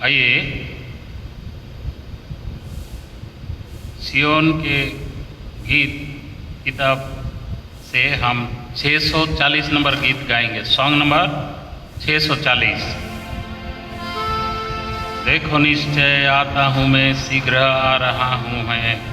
आइए सियोन के गीत किताब से हम 640 नंबर गीत गाएंगे। Song number 640। देखो निश्चय आता हूँ मैं, शीघ्र आ रहा हूँ मैं।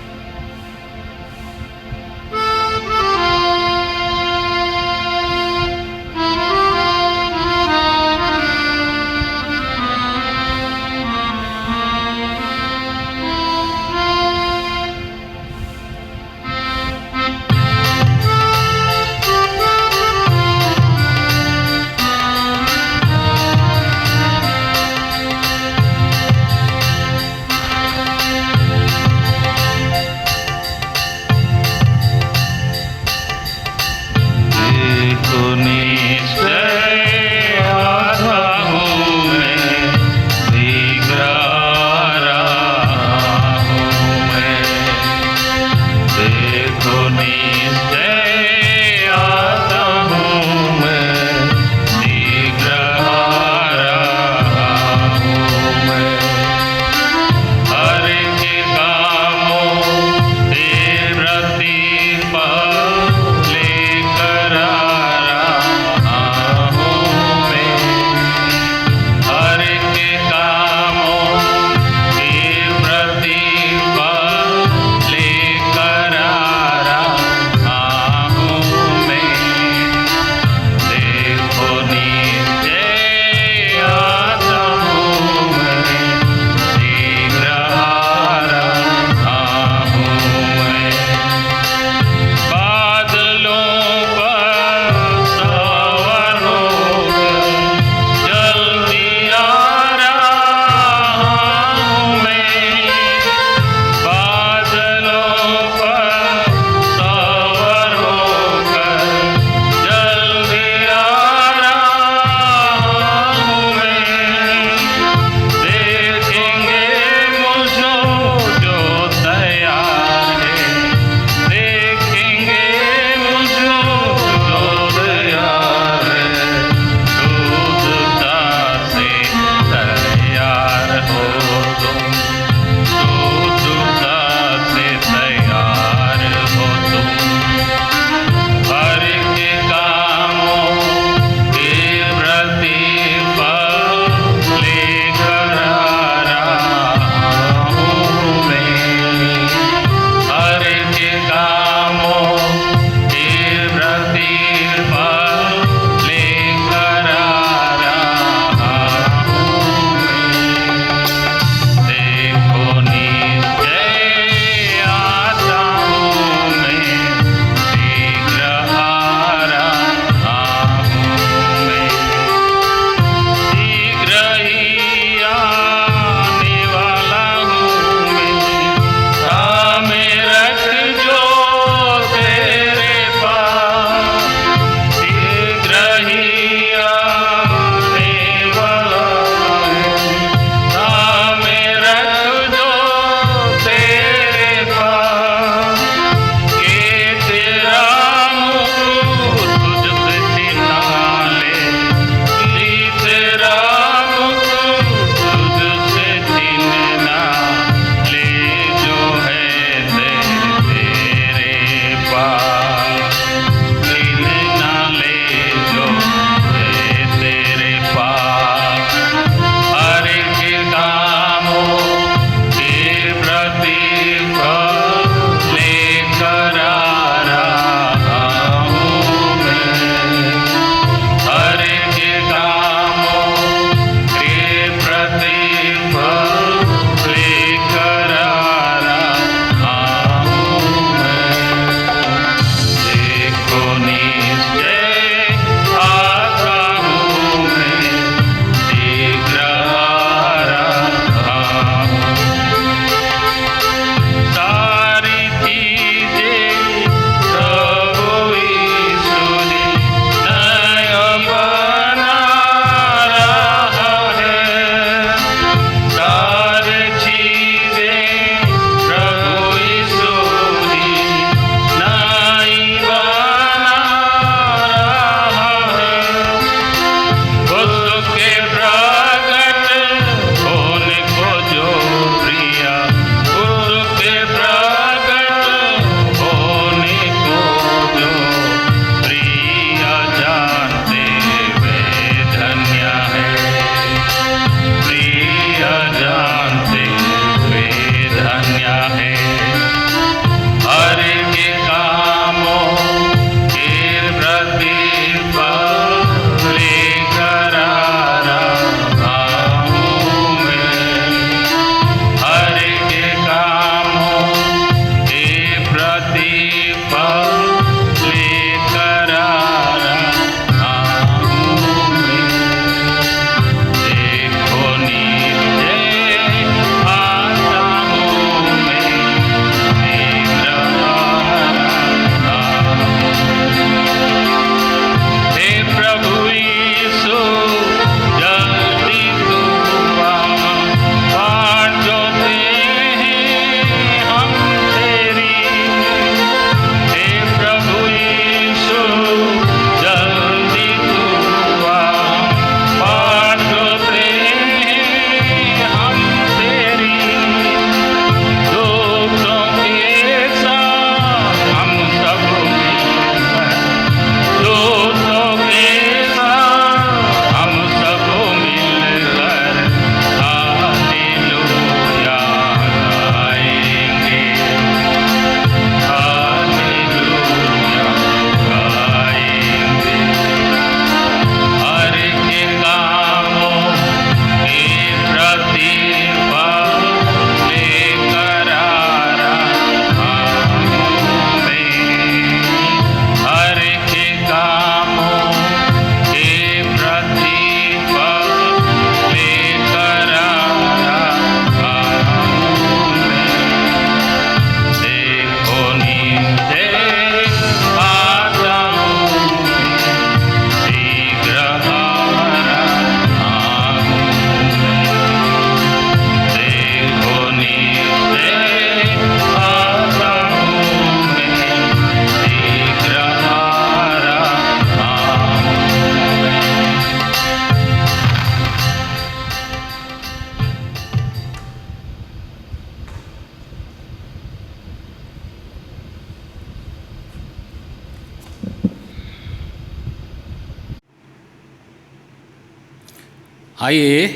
आइए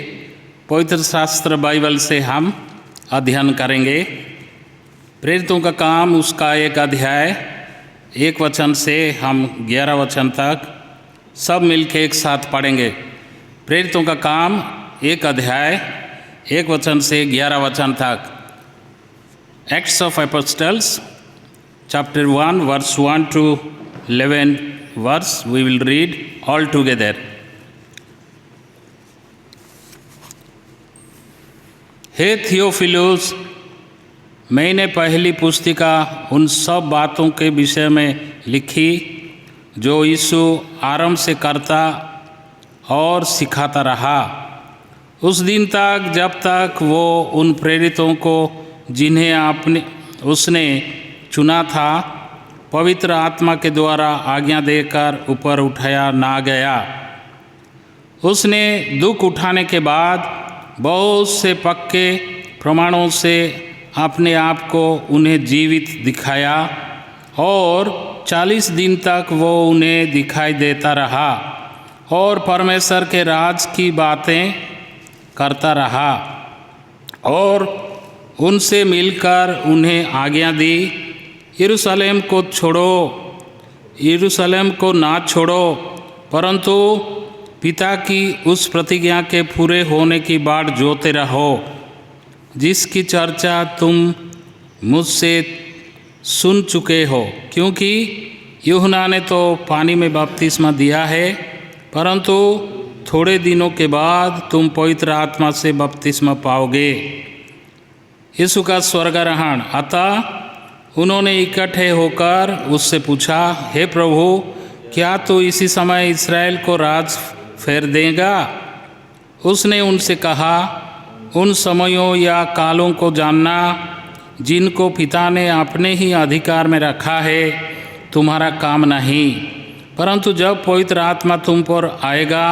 पवित्र शास्त्र बाइबल से हम अध्ययन करेंगे। प्रेरितों का काम उसका 1 अध्याय 1 वचन से हम 11 वचन तक सब मिलके एक साथ पढ़ेंगे। प्रेरितों का काम 1 अध्याय 1 वचन से 11 वचन तक। Acts of apostles chapter 1 verse 1 to 11 verse we will read all together. Hey Theophilus, मैंने पहली पुस्तिका उन सब बातों के विषय में लिखी जो यीशु आरंभ से करता और सिखाता रहा, उस दिन तक जब तक वो उन प्रेरितों को जिन्हें उसने चुना था पवित्र आत्मा के द्वारा आज्ञा देकर ऊपर उठाया ना गया। उसने दुख उठाने के बाद बहुत से पक्के प्रमाणों से अपने आप को उन्हें जीवित दिखाया और 40 दिन तक वो उन्हें दिखाई देता रहा और परमेश्वर के राज की बातें करता रहा और उनसे मिलकर उन्हें आज्ञा दी, यरूशलेम को ना छोड़ो, परंतु पिता की उस प्रतिज्ञा के पूरे होने की बाट जोते रहो जिसकी चर्चा तुम मुझसे सुन चुके हो। क्योंकि यूहन्ना ने तो पानी में बपतिस्मा दिया है, परंतु थोड़े दिनों के बाद तुम पवित्र आत्मा से बपतिस्मा पाओगे। यीशु का स्वर्गारोहण। अतः उन्होंने इकट्ठे होकर उससे पूछा, हे प्रभु, क्या तू इसी समय इस्राएल को राज फेर देगा? उसने उनसे कहा, उन समयों या कालों को जानना जिनको पिता ने अपने ही अधिकार में रखा है तुम्हारा काम नहीं, परंतु जब पवित्र आत्मा तुम पर आएगा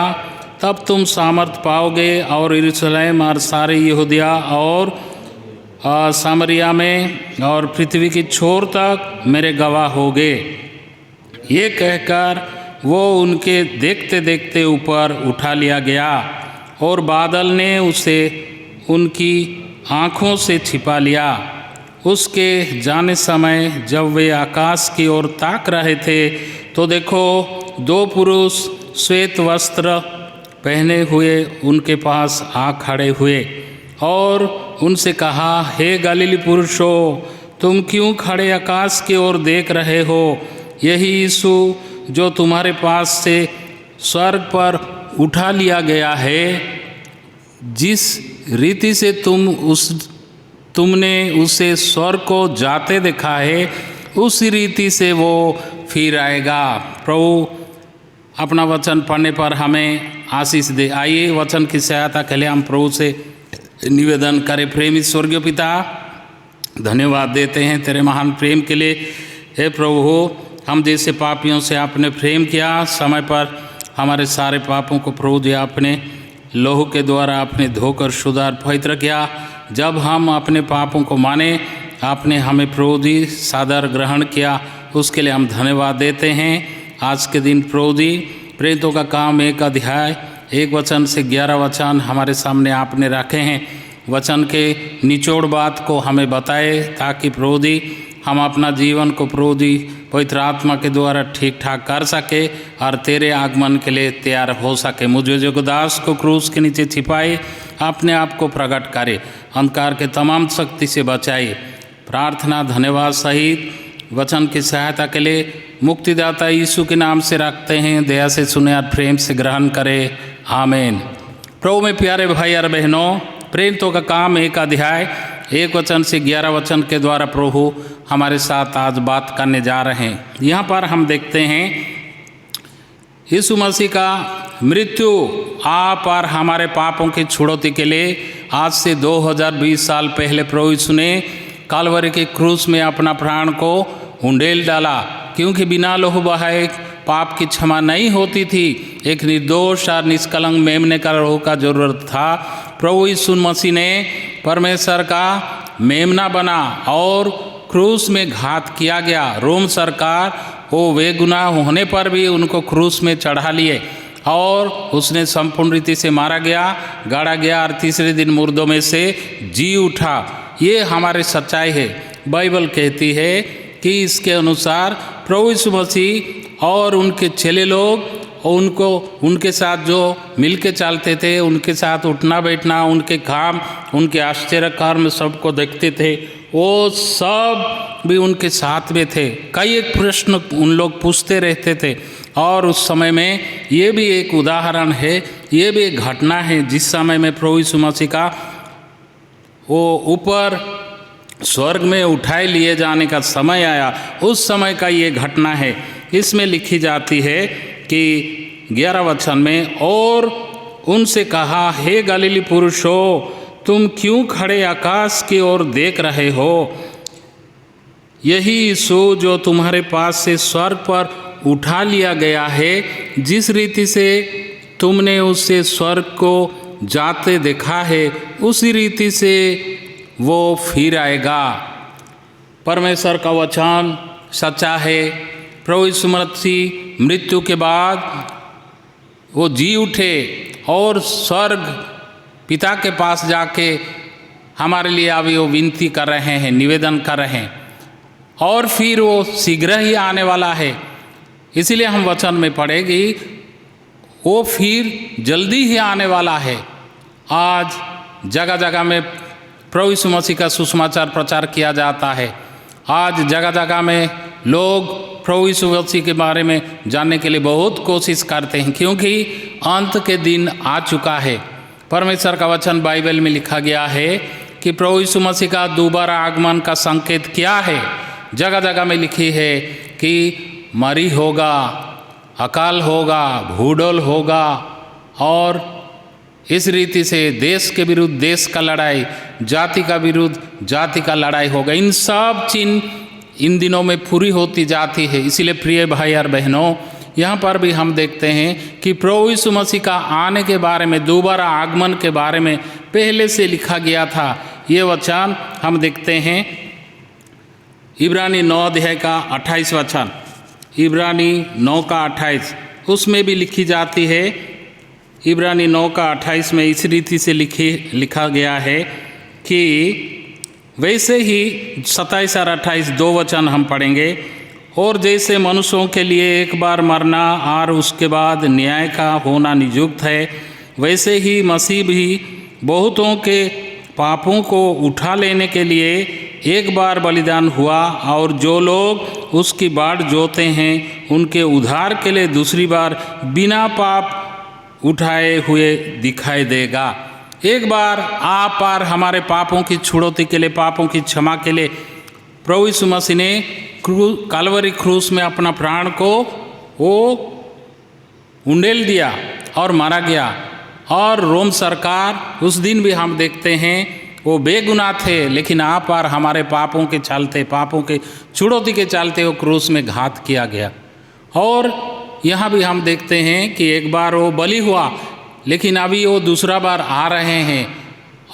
तब तुम सामर्थ पाओगे और यरूशलेम और सारे यहूदिया और सामरिया में और पृथ्वी की छोर तक मेरे गवाह होगे। ये कहकर वो उनके देखते देखते ऊपर उठा लिया गया और बादल ने उसे उनकी आँखों से छिपा लिया। उसके जाने समय जब वे आकाश की ओर ताक रहे थे तो देखो 2 पुरुष श्वेत वस्त्र पहने हुए उनके पास आ खड़े हुए और उनसे कहा, हे गलीली पुरुषों, तुम क्यों खड़े आकाश की ओर देख रहे हो? यही यीशु जो तुम्हारे पास से स्वर्ग पर उठा लिया गया है, जिस रीति से तुमने उसे स्वर्ग को जाते देखा है, उसी रीति से वो फिर आएगा। प्रभु अपना वचन पढ़ने पर हमें आशीष दे। आइए वचन की सहायता के लिए हम प्रभु से निवेदन करें। प्रेमी स्वर्गीय पिता, धन्यवाद देते हैं तेरे महान प्रेम के लिए। हे प्रभु, हम जैसे पापियों से आपने प्रेम किया, समय पर हमारे सारे पापों को प्रभु जी आपने लहू के द्वारा आपने धोकर सुधार पवित्र किया। जब हम अपने पापों को माने, आपने हमें प्रभु जी सादर ग्रहण किया, उसके लिए हम धन्यवाद देते हैं। आज के दिन प्रभु जी प्रेरितों का काम 1 अध्याय 1 वचन से 11 वचन हमारे सामने आपने रखे हैं। वचन के निचोड़ बात को हमें बताए ताकि प्रभु जी हम अपना जीवन को प्रभु जी पवित्र आत्मा के द्वारा ठीक ठाक कर सके और तेरे आगमन के लिए तैयार हो सके। मुझे जो दास को क्रूस के नीचे छिपाए, अपने आप को प्रकट करे, अंधकार के तमाम शक्ति से बचाए। प्रार्थना धन्यवाद सहित वचन की सहायता के लिए मुक्तिदाता यीशु के नाम से रखते हैं। दया से सुने और प्रेम से ग्रहण करें। आमीन। प्रभु में प्यारे भाई और बहनों, प्रेरितों का काम 1 अध्याय 1 वचन से 11 वचन के द्वारा प्रभु हमारे साथ आज बात करने जा रहे हैं। यहाँ पर हम देखते हैं यीशु मसीह का मृत्यु आप और हमारे पापों की छुड़ौती के लिए आज से 2020 साल पहले प्रभु यीशु ने कालवरी के क्रूस में अपना प्राण को उंडेल डाला, क्योंकि बिना लहू बहाए पाप की क्षमा नहीं होती थी। एक निर्दोष और निष्कलंक मेमने का लहू का जरूरत था। प्रभु यीशु मसीह ने परमेश्वर का मेमना बना और क्रूस में घात किया गया। रोम सरकार वो बेगुनाह होने पर भी उनको क्रूस में चढ़ा लिए और उसने संपूर्ण रीति से मारा गया, गाड़ा गया और तीसरे दिन मुर्दों में से जी उठा। ये हमारी सच्चाई है। बाइबल कहती है कि इसके अनुसार प्रभु यीशु मसीह और उनके चेले लोग उनके साथ जो मिलके चलते थे, उनके साथ उठना बैठना, उनके काम, उनके आश्चर्य कर्म सबको देखते थे, वो सब भी उनके साथ में थे। कई एक प्रश्न उन लोग पूछते रहते थे। और उस समय में ये भी एक उदाहरण है, ये भी एक घटना है जिस समय में प्रभु यीशु मसीह का वो ऊपर स्वर्ग में उठाए लिए जाने का समय आया, उस समय का ये घटना है। इसमें लिखी जाती है कि 11 वचन में, और उनसे कहा, हे गलीली पुरुषों, तुम क्यों खड़े आकाश की ओर देख रहे हो? यही यीशु जो तुम्हारे पास से स्वर्ग पर उठा लिया गया है, जिस रीति से तुमने उससे स्वर्ग को जाते देखा है, उसी रीति से वो फिर आएगा। परमेश्वर का वचन सच्चा है। प्रभु यीशु मसीह मृत्यु के बाद वो जी उठे और स्वर्ग पिता के पास जाके हमारे लिए अभी वो विनती कर रहे हैं, निवेदन कर रहे हैं, और फिर वो शीघ्र ही आने वाला है। इसीलिए हम वचन में पढ़ेंगे वो फिर जल्दी ही आने वाला है। आज जगह जगह में प्रभु यीशु मसीह का सुसमाचार प्रचार किया जाता है। आज जगह जगह में लोग प्रभु यीशु मसीह के बारे में जानने के लिए बहुत कोशिश करते हैं, क्योंकि अंत के दिन आ चुका है। परमेश्वर का वचन बाइबल में लिखा गया है कि प्रभु यीशु मसीह का दोबारा आगमन का संकेत क्या है। जगह जगह में लिखी है कि मरी होगा, अकाल होगा, भूडोल होगा, और इस रीति से देश के विरुद्ध देश का लड़ाई, जाति का विरुद्ध जाति का लड़ाई होगा। इन सब चिन्ह इन दिनों में पूरी होती जाती है। इसीलिए प्रिय भाई और बहनों, यहाँ पर भी हम देखते हैं कि प्रभु यीशु मसीह का आने के बारे में, दोबारा आगमन के बारे में पहले से लिखा गया था। ये वचन हम देखते हैं इब्रानी 9 अध्याय का 28 वचन, इब्रानी 9 का 28, उसमें भी लिखी जाती है। इब्रानी 9 का 28 में इस रीति से लिखा गया है कि वैसे ही 27 और 28 दो वचन हम पढ़ेंगे। और जैसे मनुष्यों के लिए एक बार मरना और उसके बाद न्याय का होना नियुक्त है, वैसे ही मसीह भी बहुतों के पापों को उठा लेने के लिए एक बार बलिदान हुआ, और जो लोग उसकी बाट जोते हैं उनके उद्धार के लिए दूसरी बार बिना पाप उठाए हुए दिखाई देगा। एक बार आप पार हमारे पापों की छुड़ौती के लिए, पापों की क्षमा के लिए प्रभु यीशु मसीह ने कालवरी क्रूस में अपना प्राण को वो उंडेल दिया और मारा गया। और रोम सरकार उस दिन भी हम देखते हैं वो बेगुनाह थे, लेकिन आप पार हमारे पापों के चलते, पापों के छुड़ौती के चलते वो क्रूस में घात किया गया। और यहाँ भी हम देखते हैं कि एक बार वो बलि हुआ, लेकिन अभी वो दूसरा बार आ रहे हैं,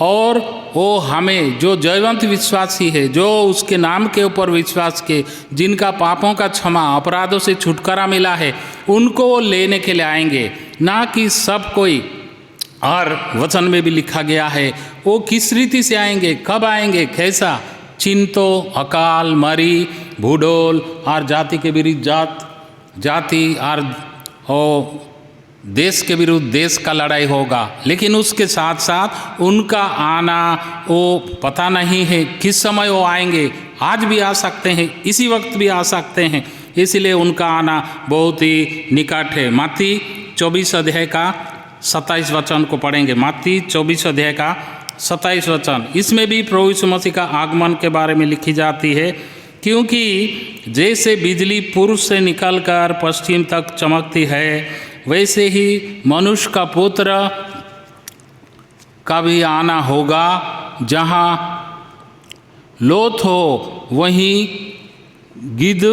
और वो हमें जो जयवंत विश्वासी है, जो उसके नाम के ऊपर विश्वास के, जिनका पापों का क्षमा, अपराधों से छुटकारा मिला है, उनको वो लेने के लिए आएंगे, ना कि सब कोई। और वचन में भी लिखा गया है वो किस रीति से आएंगे, कब आएंगे, कैसा। चिन्ह तो अकाल, मरी, भूडोल और जाति के विरुद्ध जाति और देश के विरुद्ध देश का लड़ाई होगा। लेकिन उसके साथ साथ उनका आना वो पता नहीं है किस समय वो आएंगे। आज भी आ सकते हैं, इसी वक्त भी आ सकते हैं, इसलिए उनका आना बहुत ही निकट है। मत्ती 24 अध्याय का 27 वचन को पढ़ेंगे। मत्ती 24 अध्याय का 27 वचन, इसमें भी प्रभु यीशु मसीह का आगमन के बारे में लिखी जाती है। क्योंकि जैसे बिजली पूर्व से निकलकर पश्चिम तक चमकती है, वैसे ही मनुष्य का पुत्र का भी आना होगा। जहाँ लोथ हो वहीं गिद्ध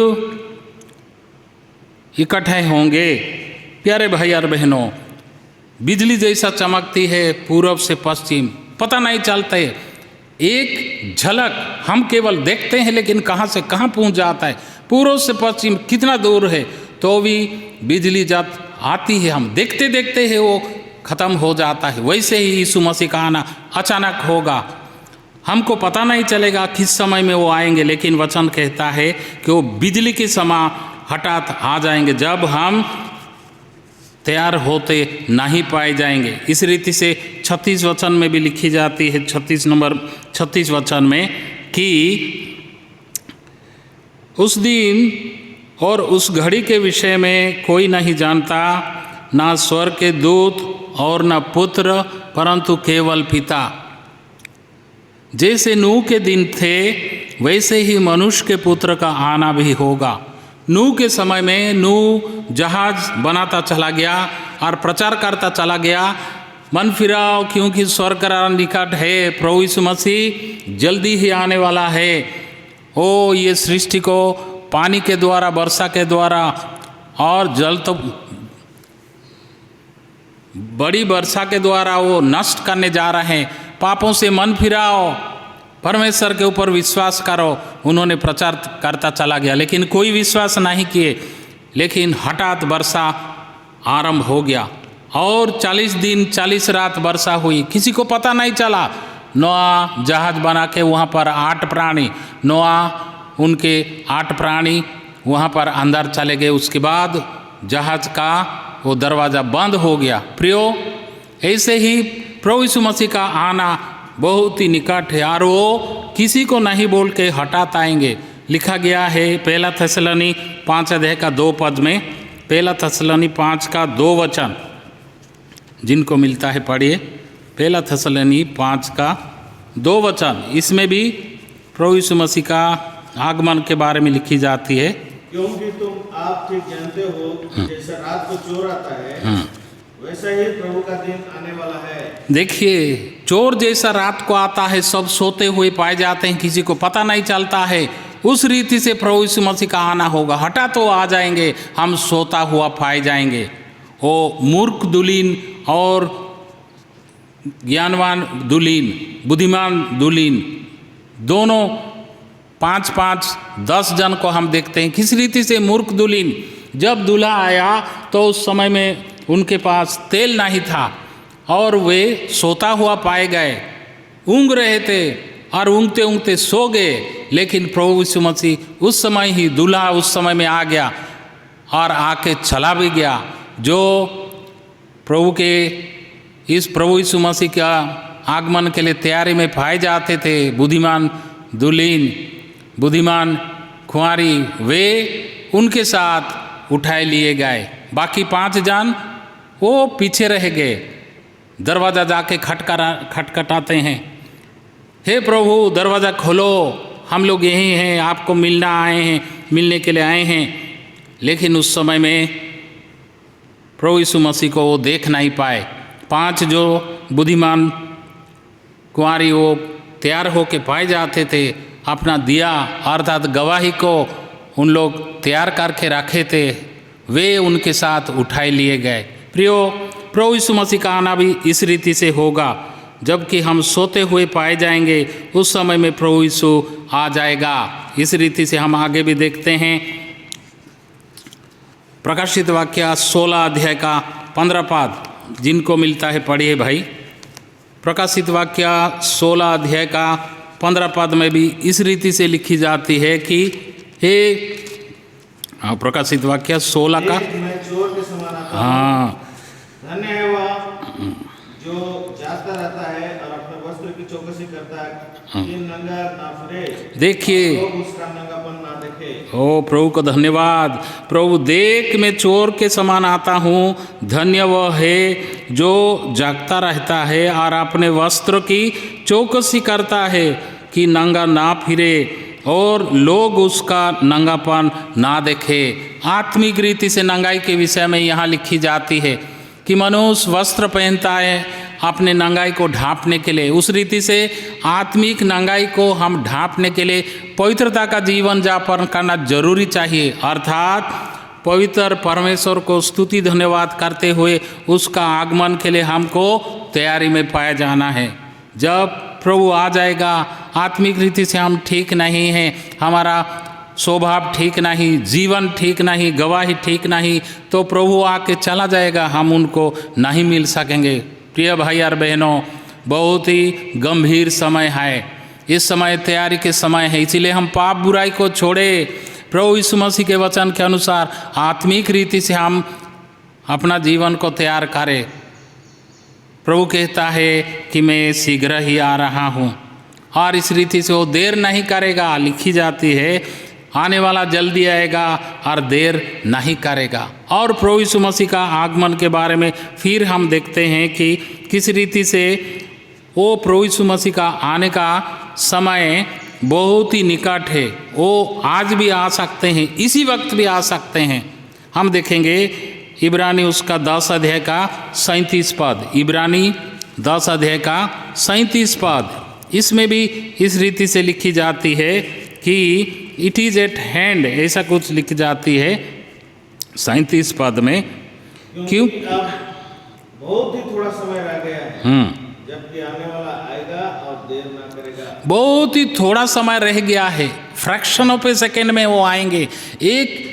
इकट्ठे होंगे। प्यारे भाई और बहनों, बिजली जैसा चमकती है पूर्व से पश्चिम, पता नहीं चलता है। एक झलक हम केवल देखते हैं, लेकिन कहाँ से कहाँ पहुँच जाता है, पूर्व से पश्चिम कितना दूर है, तो भी बिजली जब आती है, हम देखते देखते ही वो ख़त्म हो जाता है। वैसे ही यीशु मसीह का आना अचानक होगा, हमको पता नहीं चलेगा किस समय में वो आएंगे, लेकिन वचन कहता है कि वो बिजली के समान हठात आ जाएंगे, जब हम तैयार होते नहीं पाए जाएंगे। इस रीति से 36 वचन में भी लिखी जाती है, 36 वचन में, कि उस दिन और उस घड़ी के विषय में कोई नहीं जानता, ना स्वर्ग के दूत और न पुत्र, परंतु केवल पिता। जैसे नूह के दिन थे वैसे ही मनुष्य के पुत्र का आना भी होगा। नूह के समय में नूह जहाज बनाता चला गया और प्रचार करता चला गया, मन फिराओ क्योंकि स्वर्ग का निकट है, प्रभु यीशु मसीह जल्दी ही आने वाला है। ओ ये सृष्टि को पानी के द्वारा, वर्षा के द्वारा और जल तो बड़ी वर्षा के द्वारा वो नष्ट करने जा रहे हैं। पापों से मन फिराओ, परमेश्वर के ऊपर विश्वास करो। उन्होंने प्रचार करता चला गया, लेकिन कोई विश्वास नहीं किए। लेकिन हठात वर्षा आरंभ हो गया और 40 दिन 40 रात वर्षा हुई, किसी को पता नहीं चला। नोआ जहाज बना के वहाँ पर 8 प्राणी, नोआ उनके 8 प्राणी वहाँ पर अंदर चले गए। उसके बाद जहाज का वो दरवाज़ा बंद हो गया। प्रियो, ऐसे ही प्रभु यीशु मसीह का आना बहुत ही निकट है और वो किसी को नहीं बोल के हठात आएंगे। लिखा गया है 1 थेसलोनी 5 अध्याय का 2 पद में, 1 थेसलोनी 5 का 2 वचन, जिनको मिलता है पढ़िए। 1 थेसलोनी 5 का 2 वचन, इसमें भी प्रभु यीशु मसीह का आगमन के बारे में लिखी जाती है। क्योंकि तुम आप ठीक जानते हो जैसा रात को चोर आता है वैसा ही प्रभु का दिन आने वाला है। देखिए, चोर जैसा रात को आता है, सब सोते हुए पाए जाते हैं, किसी को पता नहीं चलता है। उस रीति से प्रभु यीशु मसीह का आना होगा, हठात तो आ जाएंगे, हम सोता हुआ पाए जाएंगे। वो मूर्ख दुलीन और ज्ञानवान दुलीन, बुद्धिमान दुलीन, दोनों 5-5 10 जन को हम देखते हैं। किस रीति से मूर्ख दुलीन, जब दूल्हा आया तो उस समय में उनके पास तेल नहीं था और वे सोता हुआ पाए गए, ऊँग रहे थे और ऊँगते ऊँगते सो गए। लेकिन प्रभु यीशु मसीह उस समय ही, दूल्हा उस समय में आ गया और आके चला भी गया। जो प्रभु के इस प्रभु यीशु मसीह का आगमन के लिए तैयारी में पाए जाते थे, बुद्धिमान दुल्हीन, बुद्धिमान कुंवारी, वे उनके साथ उठाए लिए गए। बाकी 5 जन वो पीछे रह गए। दरवाज़ा जाके खटखटाते हैं, हे प्रभु दरवाज़ा खोलो, हम लोग यहीं हैं, आपको मिलने के लिए आए हैं। लेकिन उस समय में प्रभु यीशु मसीह को वो देख नहीं पाए। 5 जो बुद्धिमान कुंवारी वो तैयार होके पाए जाते थे, अपना दिया अर्थात गवाही को उन लोग तैयार करके रखे थे, वे उनके साथ उठाए लिए गए। प्रियो, प्रभु यीशु मसीह का आना भी इस रीति से होगा, जबकि हम सोते हुए पाए जाएंगे, उस समय में प्रभु यीशु आ जाएगा। इस रीति से हम आगे भी देखते हैं। प्रकाशित वाक्य 16 अध्याय का 15 पद, जिनको मिलता है पढ़िए भाई। प्रकाशित वाक्य 16 अध्याय का 15 पद में भी इस रीति से लिखी जाती है कि हे, प्रकाशित वाक्य 16 का, मैं चोर के समान आता हूं। हाँ, धन्य है वह जो जागता रहता है और अपने वस्त्र की चौकसी करता है कि नंगा ना फिरे, देखिए, लोग उसका नंगापन ना देखे। ओ प्रभु को धन्यवाद। प्रभु, देख मैं चोर के समान आता हूँ, धन्य वह है जो जागता रहता है और अपने वस्त्र की चौकसी करता है कि नंगा ना फिरे और लोग उसका नंगापन ना देखे। आत्मिक रीति से नंगाई के विषय में यहाँ लिखी जाती है कि मनुष्य वस्त्र पहनता है अपने नंगाई को ढांपने के लिए। उस रीति से आत्मिक नंगाई को हम ढांपने के लिए पवित्रता का जीवन यापन करना जरूरी चाहिए, अर्थात पवित्र परमेश्वर को स्तुति धन्यवाद करते हुए उसका आगमन के लिए हमको तैयारी में पाया जाना है। जब प्रभु आ जाएगा, आत्मिक रीति से हम ठीक नहीं हैं, हमारा स्वभाव ठीक नहीं, जीवन ठीक नहीं, गवाही ठीक नहीं, तो प्रभु आके चला जाएगा, हम उनको नहीं मिल सकेंगे। प्रिय भाई और बहनों, बहुत ही गंभीर समय है, इस समय तैयारी के समय है, इसीलिए हम पाप बुराई को छोड़े, प्रभु यीशु मसीह के वचन के अनुसार आत्मिक रीति से हम अपना जीवन को तैयार करें। प्रभु कहता है कि मैं शीघ्र ही आ रहा हूँ, और इस रीति से वो देर नहीं करेगा। लिखी जाती है आने वाला जल्दी आएगा और देर नहीं करेगा। और प्रभु यीशु मसीह का आगमन के बारे में फिर हम देखते हैं कि किस रीति से वो प्रभु यीशु मसीह का आने का समय बहुत ही निकट है। वो आज भी आ सकते हैं, इसी वक्त भी आ सकते हैं। हम देखेंगे इब्रानी उसका 10 अध्याय का 37 पद, इब्रानी 10 अध्याय का 37 पद, इसमें भी इस रीति से लिखी जाती है कि इट इज़ एट हैंड, ऐसा कुछ लिखी जाती है 37 पद में। क्यों? अब बहुत ही थोड़ा समय रह गया है, जबकि आने वाला आएगा और देर ना करेगा। बहुत ही थोड़ा समय रह गया है, फ्रैक्शन ऑफ ए सेकेंड में वो आएंगे, एक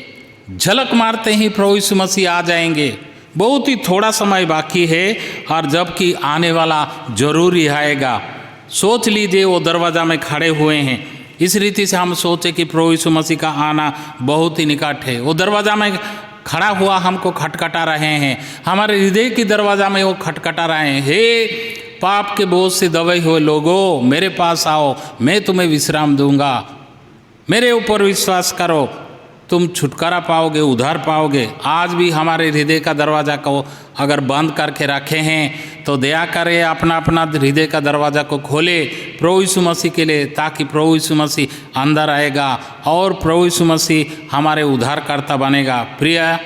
झलक मारते ही प्रभु यीशु मसीह आ जाएंगे। बहुत ही थोड़ा समय बाकी है, और जबकि आने वाला जरूरी आएगा। सोच लीजिए वो दरवाज़ा में खड़े हुए हैं, इस रीति से हम सोचे कि प्रभु यीशु मसीह का आना बहुत ही निकट है। वो दरवाज़ा में खड़ा हुआ हमको खटखटा रहे हैं, हमारे हृदय की दरवाज़ा में वो खटखटा रहे हैं, हे पाप के बोझ से दबे हुए लोगों, मेरे पास आओ, मैं तुम्हें विश्राम दूंगा, मेरे ऊपर विश्वास करो, तुम छुटकारा पाओगे, उद्धार पाओगे। आज भी हमारे हृदय का दरवाज़ा को अगर बंद करके रखे हैं तो दया करें, अपना अपना हृदय का दरवाज़ा को खोले प्रभु यीशु मसीह के लिए, ताकि प्रभु यीशु मसीह अंदर आएगा और प्रभु यीशु मसीह हमारे उद्धारकर्ता बनेगा। प्रिय,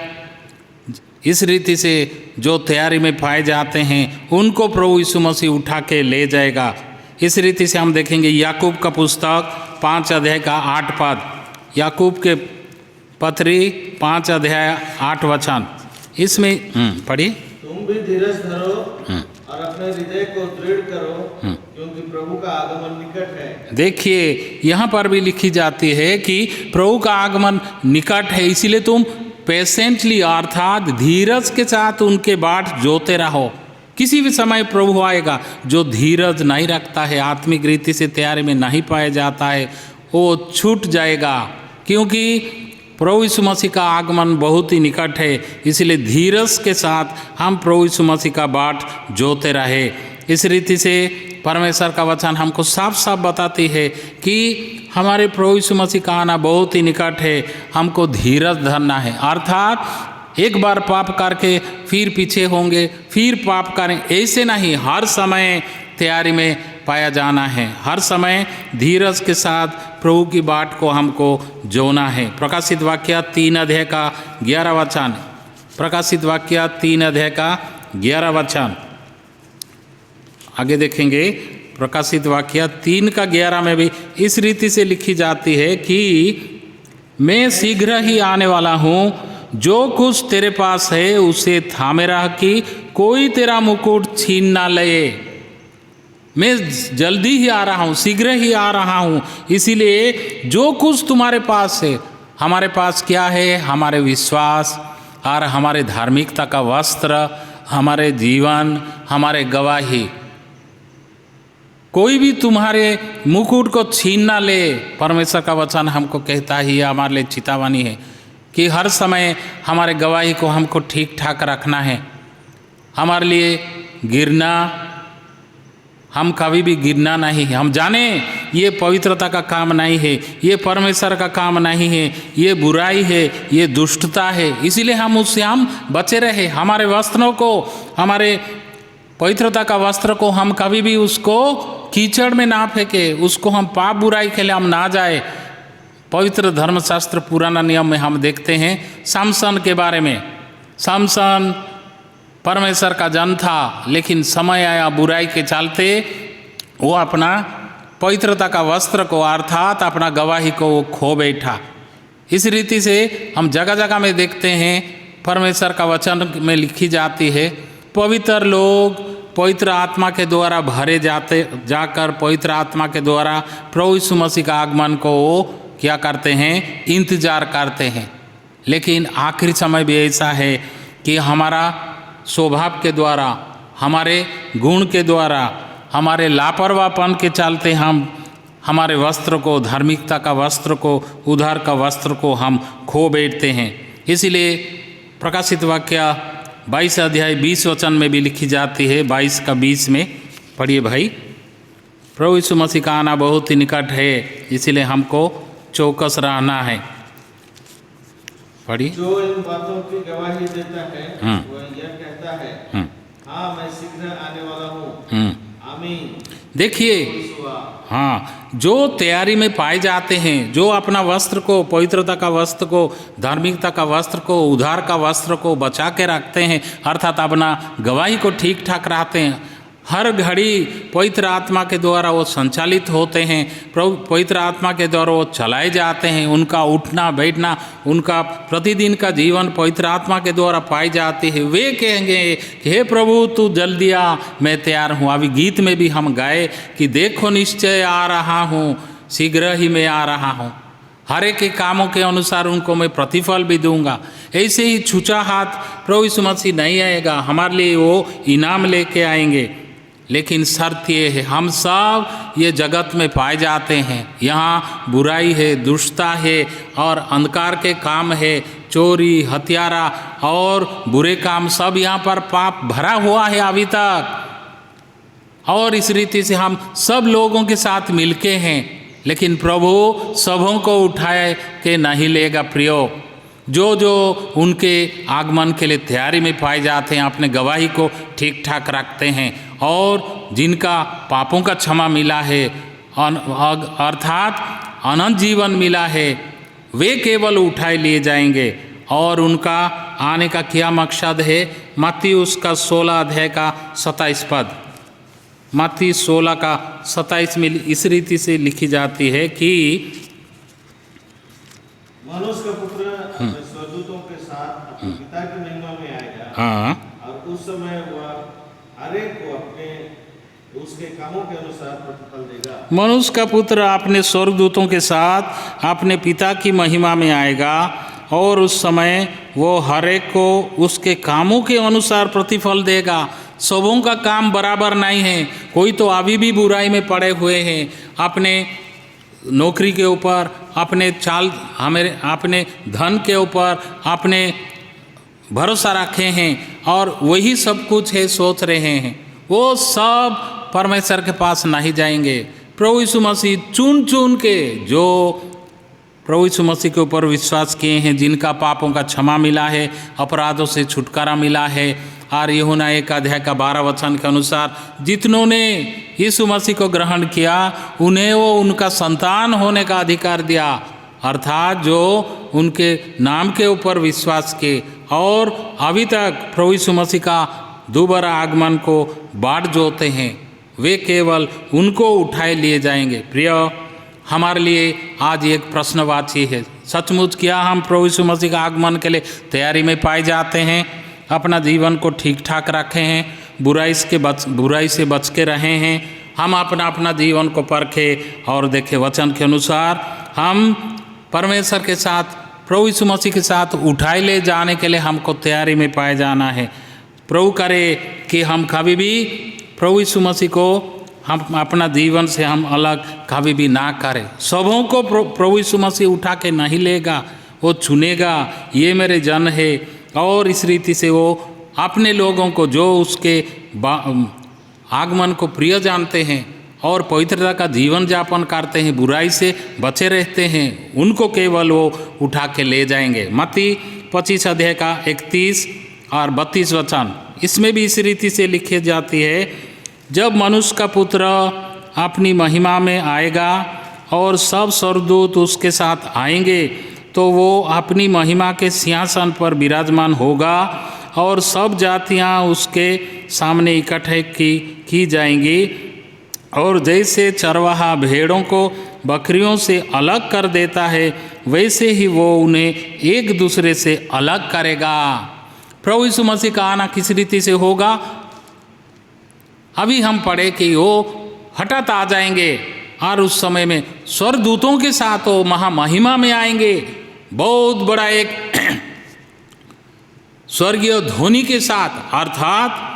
इस रीति से जो तैयारी में पाए जाते हैं उनको प्रभु यीशु मसीह उठा के ले जाएगा। इस रीति से हम देखेंगे याकूब का पुस्तक 5 अध्याय का 8 पद, याकूब के पत्री 5 अध्याय 8 वचन, इसमें पढ़िए। तुम भी धीरज धरो और अपने हृदय को दृढ़ करो, क्योंकि प्रभु का आगमन निकट है। देखिए यहाँ पर भी लिखी जाती है कि प्रभु का आगमन निकट है, इसीलिए तुम पेशेंटली अर्थात धीरज के साथ उनके बाट जोते रहो। किसी भी समय प्रभु आएगा, जो धीरज नहीं रखता है, आत्मिक रीति से तैयारी में नहीं पाया जाता है, वो छूट जाएगा, क्योंकि प्रभु यीशु मसीह का आगमन बहुत ही निकट है। इसलिए धीरज के साथ हम प्रभु यीशु मसीह का बाट जोते रहे। इस रीति से परमेश्वर का वचन हमको साफ साफ बताती है कि हमारे प्रभु यीशु मसीह का आना बहुत ही निकट है, हमको धीरज धरना है। अर्थात एक बार पाप करके फिर पीछे होंगे, फिर पाप करें, ऐसे नहीं, हर समय तैयारी में पाया जाना है, हर समय धीरज के साथ प्रभु की बाट को हमको जोना है। प्रकाशित वाक्य 3 अध्याय का 11 वचन, प्रकाशित वाक्य 3 अध्याय का 11 वचन, आगे देखेंगे। प्रकाशित वाक्य 3 का 11 में भी इस रीति से लिखी जाती है कि मैं शीघ्र ही आने वाला हूँ, जो कुछ तेरे पास है उसे थामे रह कि कोई तेरा मुकुट छीन ना ले। मैं जल्दी ही आ रहा हूँ, शीघ्र ही आ रहा हूँ, इसीलिए जो कुछ तुम्हारे पास है, हमारे पास क्या है? हमारे विश्वास और हमारे धार्मिकता का वस्त्र, हमारे जीवन, हमारे गवाही, कोई भी तुम्हारे मुकुट को छीन ना ले। परमेश्वर का वचन हमको कहता ही है, हमारे लिए चेतावनी है कि हर समय हमारे गवाही को हमको ठीक ठाक रखना है। हमारे लिए गिरना, हम कभी भी गिरना नहीं है। हम जाने ये पवित्रता का काम नहीं है, ये परमेश्वर का काम नहीं है, ये बुराई है, ये दुष्टता है, इसीलिए हम उससे हम बचे रहे। हमारे वस्त्रों को, हमारे पवित्रता का वस्त्र को हम कभी भी उसको कीचड़ में ना फेंके, उसको हम पाप बुराई के लिए हम ना जाए। पवित्र धर्मशास्त्र पुराना नियम में हम देखते हैं समसन के बारे में। समसन परमेश्वर का जन था, लेकिन समय आया बुराई के चलते वो अपना पवित्रता का वस्त्र को अर्थात अपना गवाही को वो खो बैठा। इस रीति से हम जगह जगह में देखते हैं, परमेश्वर का वचन में लिखी जाती है, पवित्र लोग पवित्र आत्मा के द्वारा भरे जाकर पवित्र आत्मा के द्वारा प्रभु यीशु मसीह का आगमन को वो क्या करते हैं, इंतज़ार करते हैं। लेकिन आखिरी समय भी ऐसा है कि हमारा स्वभाव के द्वारा, हमारे गुण के द्वारा, हमारे लापरवाहपन के चलते हम हमारे वस्त्र को, धार्मिकता का वस्त्र को, उद्धार का वस्त्र को हम खो बैठते हैं। इसलिए प्रकाशित वाक्य 22 अध्याय 20 वचन में भी लिखी जाती है, 22 का 20 में पढ़िए भाई। प्रभु यीशु मसीह का आना बहुत ही निकट है, इसलिए हमको चौकस रहना है। पढ़िए। जो इन बातों की गवाही देता है वह यह कहता है, हाँ मैं शीघ्र आने वाला हूँ, आमीन। देखिए, हाँ, जो तैयारी में पाए जाते हैं, जो अपना वस्त्र को, पवित्रता का वस्त्र को, धार्मिकता का वस्त्र को, उद्धार का वस्त्र को बचा के रखते हैं, अर्थात अपना गवाही को ठीक ठाक रखते हैं, हर घड़ी पवित्र आत्मा के द्वारा वो संचालित होते हैं, पवित्र आत्मा के द्वारा वो चलाए जाते हैं, उनका उठना बैठना, उनका प्रतिदिन का जीवन पवित्र आत्मा के द्वारा पाई जाती है। वे कहेंगे कि हे प्रभु तू जल्दी आ, मैं तैयार हूँ। अभी गीत में भी हम गाए कि देखो निश्चय आ रहा हूँ, शीघ्र ही मैं आ रहा हूँ, हर एक के कामों के अनुसार उनको मैं प्रतिफल भी दूंगा। ऐसे ही छूचा हाथ प्रभु यीशु मसीह नहीं आएगा, हमारे लिए वो इनाम लेके आएंगे। लेकिन शर्त ये है, हम सब ये जगत में पाए जाते हैं, यहाँ बुराई है, दुष्टता है और अंधकार के काम है, चोरी, हत्यारा और बुरे काम, सब यहाँ पर पाप भरा हुआ है अभी तक। और इस रीति से हम सब लोगों के साथ मिलके हैं, लेकिन प्रभु सबों को उठाए के नहीं लेगा। प्रियो, जो जो उनके आगमन के लिए तैयारी में पाए जाते हैं, अपने गवाही को ठीक ठाक रखते हैं और जिनका पापों का क्षमा मिला है, अर्थात अनंत जीवन मिला है, वे केवल उठाए लिए जाएंगे। और उनका आने का क्या मकसद है? मत्ती उसका 16 अध्याय का 27 पद, मत्ती 16 का 27 में इस रीति से लिखी जाती है कि मनुष्य का पुत्र अपने स्वर्गदूतों के साथ अपने पिता की महिमा में आएगा, हाँ, और उस समय वह हर एक को अपने उसके कामों के अनुसार प्रतिफल देगा। मनुष्य का पुत्र अपने स्वर्गदूतों के साथ अपने पिता की महिमा में आएगा, और उस समय वो हर एक को उसके कामों के अनुसार प्रतिफल देगा। सबों का काम बराबर नहीं है, कोई तो अभी भी बुराई में पड़े हुए हैं, अपने नौकरी के ऊपर, अपने अपने धन के ऊपर अपने भरोसा रखे हैं और वही सब कुछ है सोच रहे हैं, वो सब परमेश्वर के पास नहीं जाएंगे। प्रभु यीशु मसीह चुन चुन के, जो प्रभु यीशु मसीह के ऊपर विश्वास किए हैं, जिनका पापों का क्षमा मिला है, अपराधों से छुटकारा मिला है, और यूहन्ना 1 अध्याय का 12 वचन के अनुसार जितनों ने यीशु मसीह को ग्रहण किया, उन्हें वो उनका संतान होने का अधिकार दिया, अर्थात जो उनके नाम के ऊपर विश्वास किए और अभी तक प्रभु यीशु मसीह का दोबारा आगमन को बाट जोते हैं, वे केवल उनको उठाए लिए जाएंगे। प्रिय, हमारे लिए आज एक प्रश्नवाची है, सचमुच क्या हम प्रभु यीशु मसीह का आगमन के लिए तैयारी में पाए जाते हैं? अपना जीवन को ठीक ठाक रखे हैं, बुराई से बच के रहे हैं? हम अपना जीवन को परखे और देखे, वचन के अनुसार हम परमेश्वर के साथ, प्रभु यीशु मसीह के साथ उठाए ले जाने के लिए हमको तैयारी में पाए जाना है। प्रभु करे कि हम कभी भी प्रभु यीशु मसीह को हम अपना जीवन से हम अलग कभी भी ना करें। सबों को प्रभु यीशु मसीह उठा के नहीं लेगा, वो चुनेगा, ये मेरे जन है, और इस रीति से वो अपने लोगों को, जो उसके आगमन को प्रिय जानते हैं और पवित्रता का जीवन यापन करते हैं, बुराई से बचे रहते हैं, उनको केवल वो उठा के ले जाएंगे। मत्ती 25 अध्याय का 31 और 32 वचन, इसमें भी इस रीति से लिखी जाती है, जब मनुष्य का पुत्र अपनी महिमा में आएगा और सब स्वर्गदूत उसके साथ आएंगे, तो वो अपनी महिमा के सिंहासन पर विराजमान होगा और सब जातियां उसके सामने इकट्ठे की जाएंगी, और जैसे चरवाहा भेड़ों को बकरियों से अलग कर देता है, वैसे ही वो उन्हें एक दूसरे से अलग करेगा। प्रभु यीशु मसीह का आना किस रीति से होगा? अभी हम पढ़े कि वो हठात आ जाएंगे और उस समय में स्वर्गदूतों के साथ वो महामहिमा में आएंगे, बहुत बड़ा एक स्वर्गीय ध्वनि के साथ, अर्थात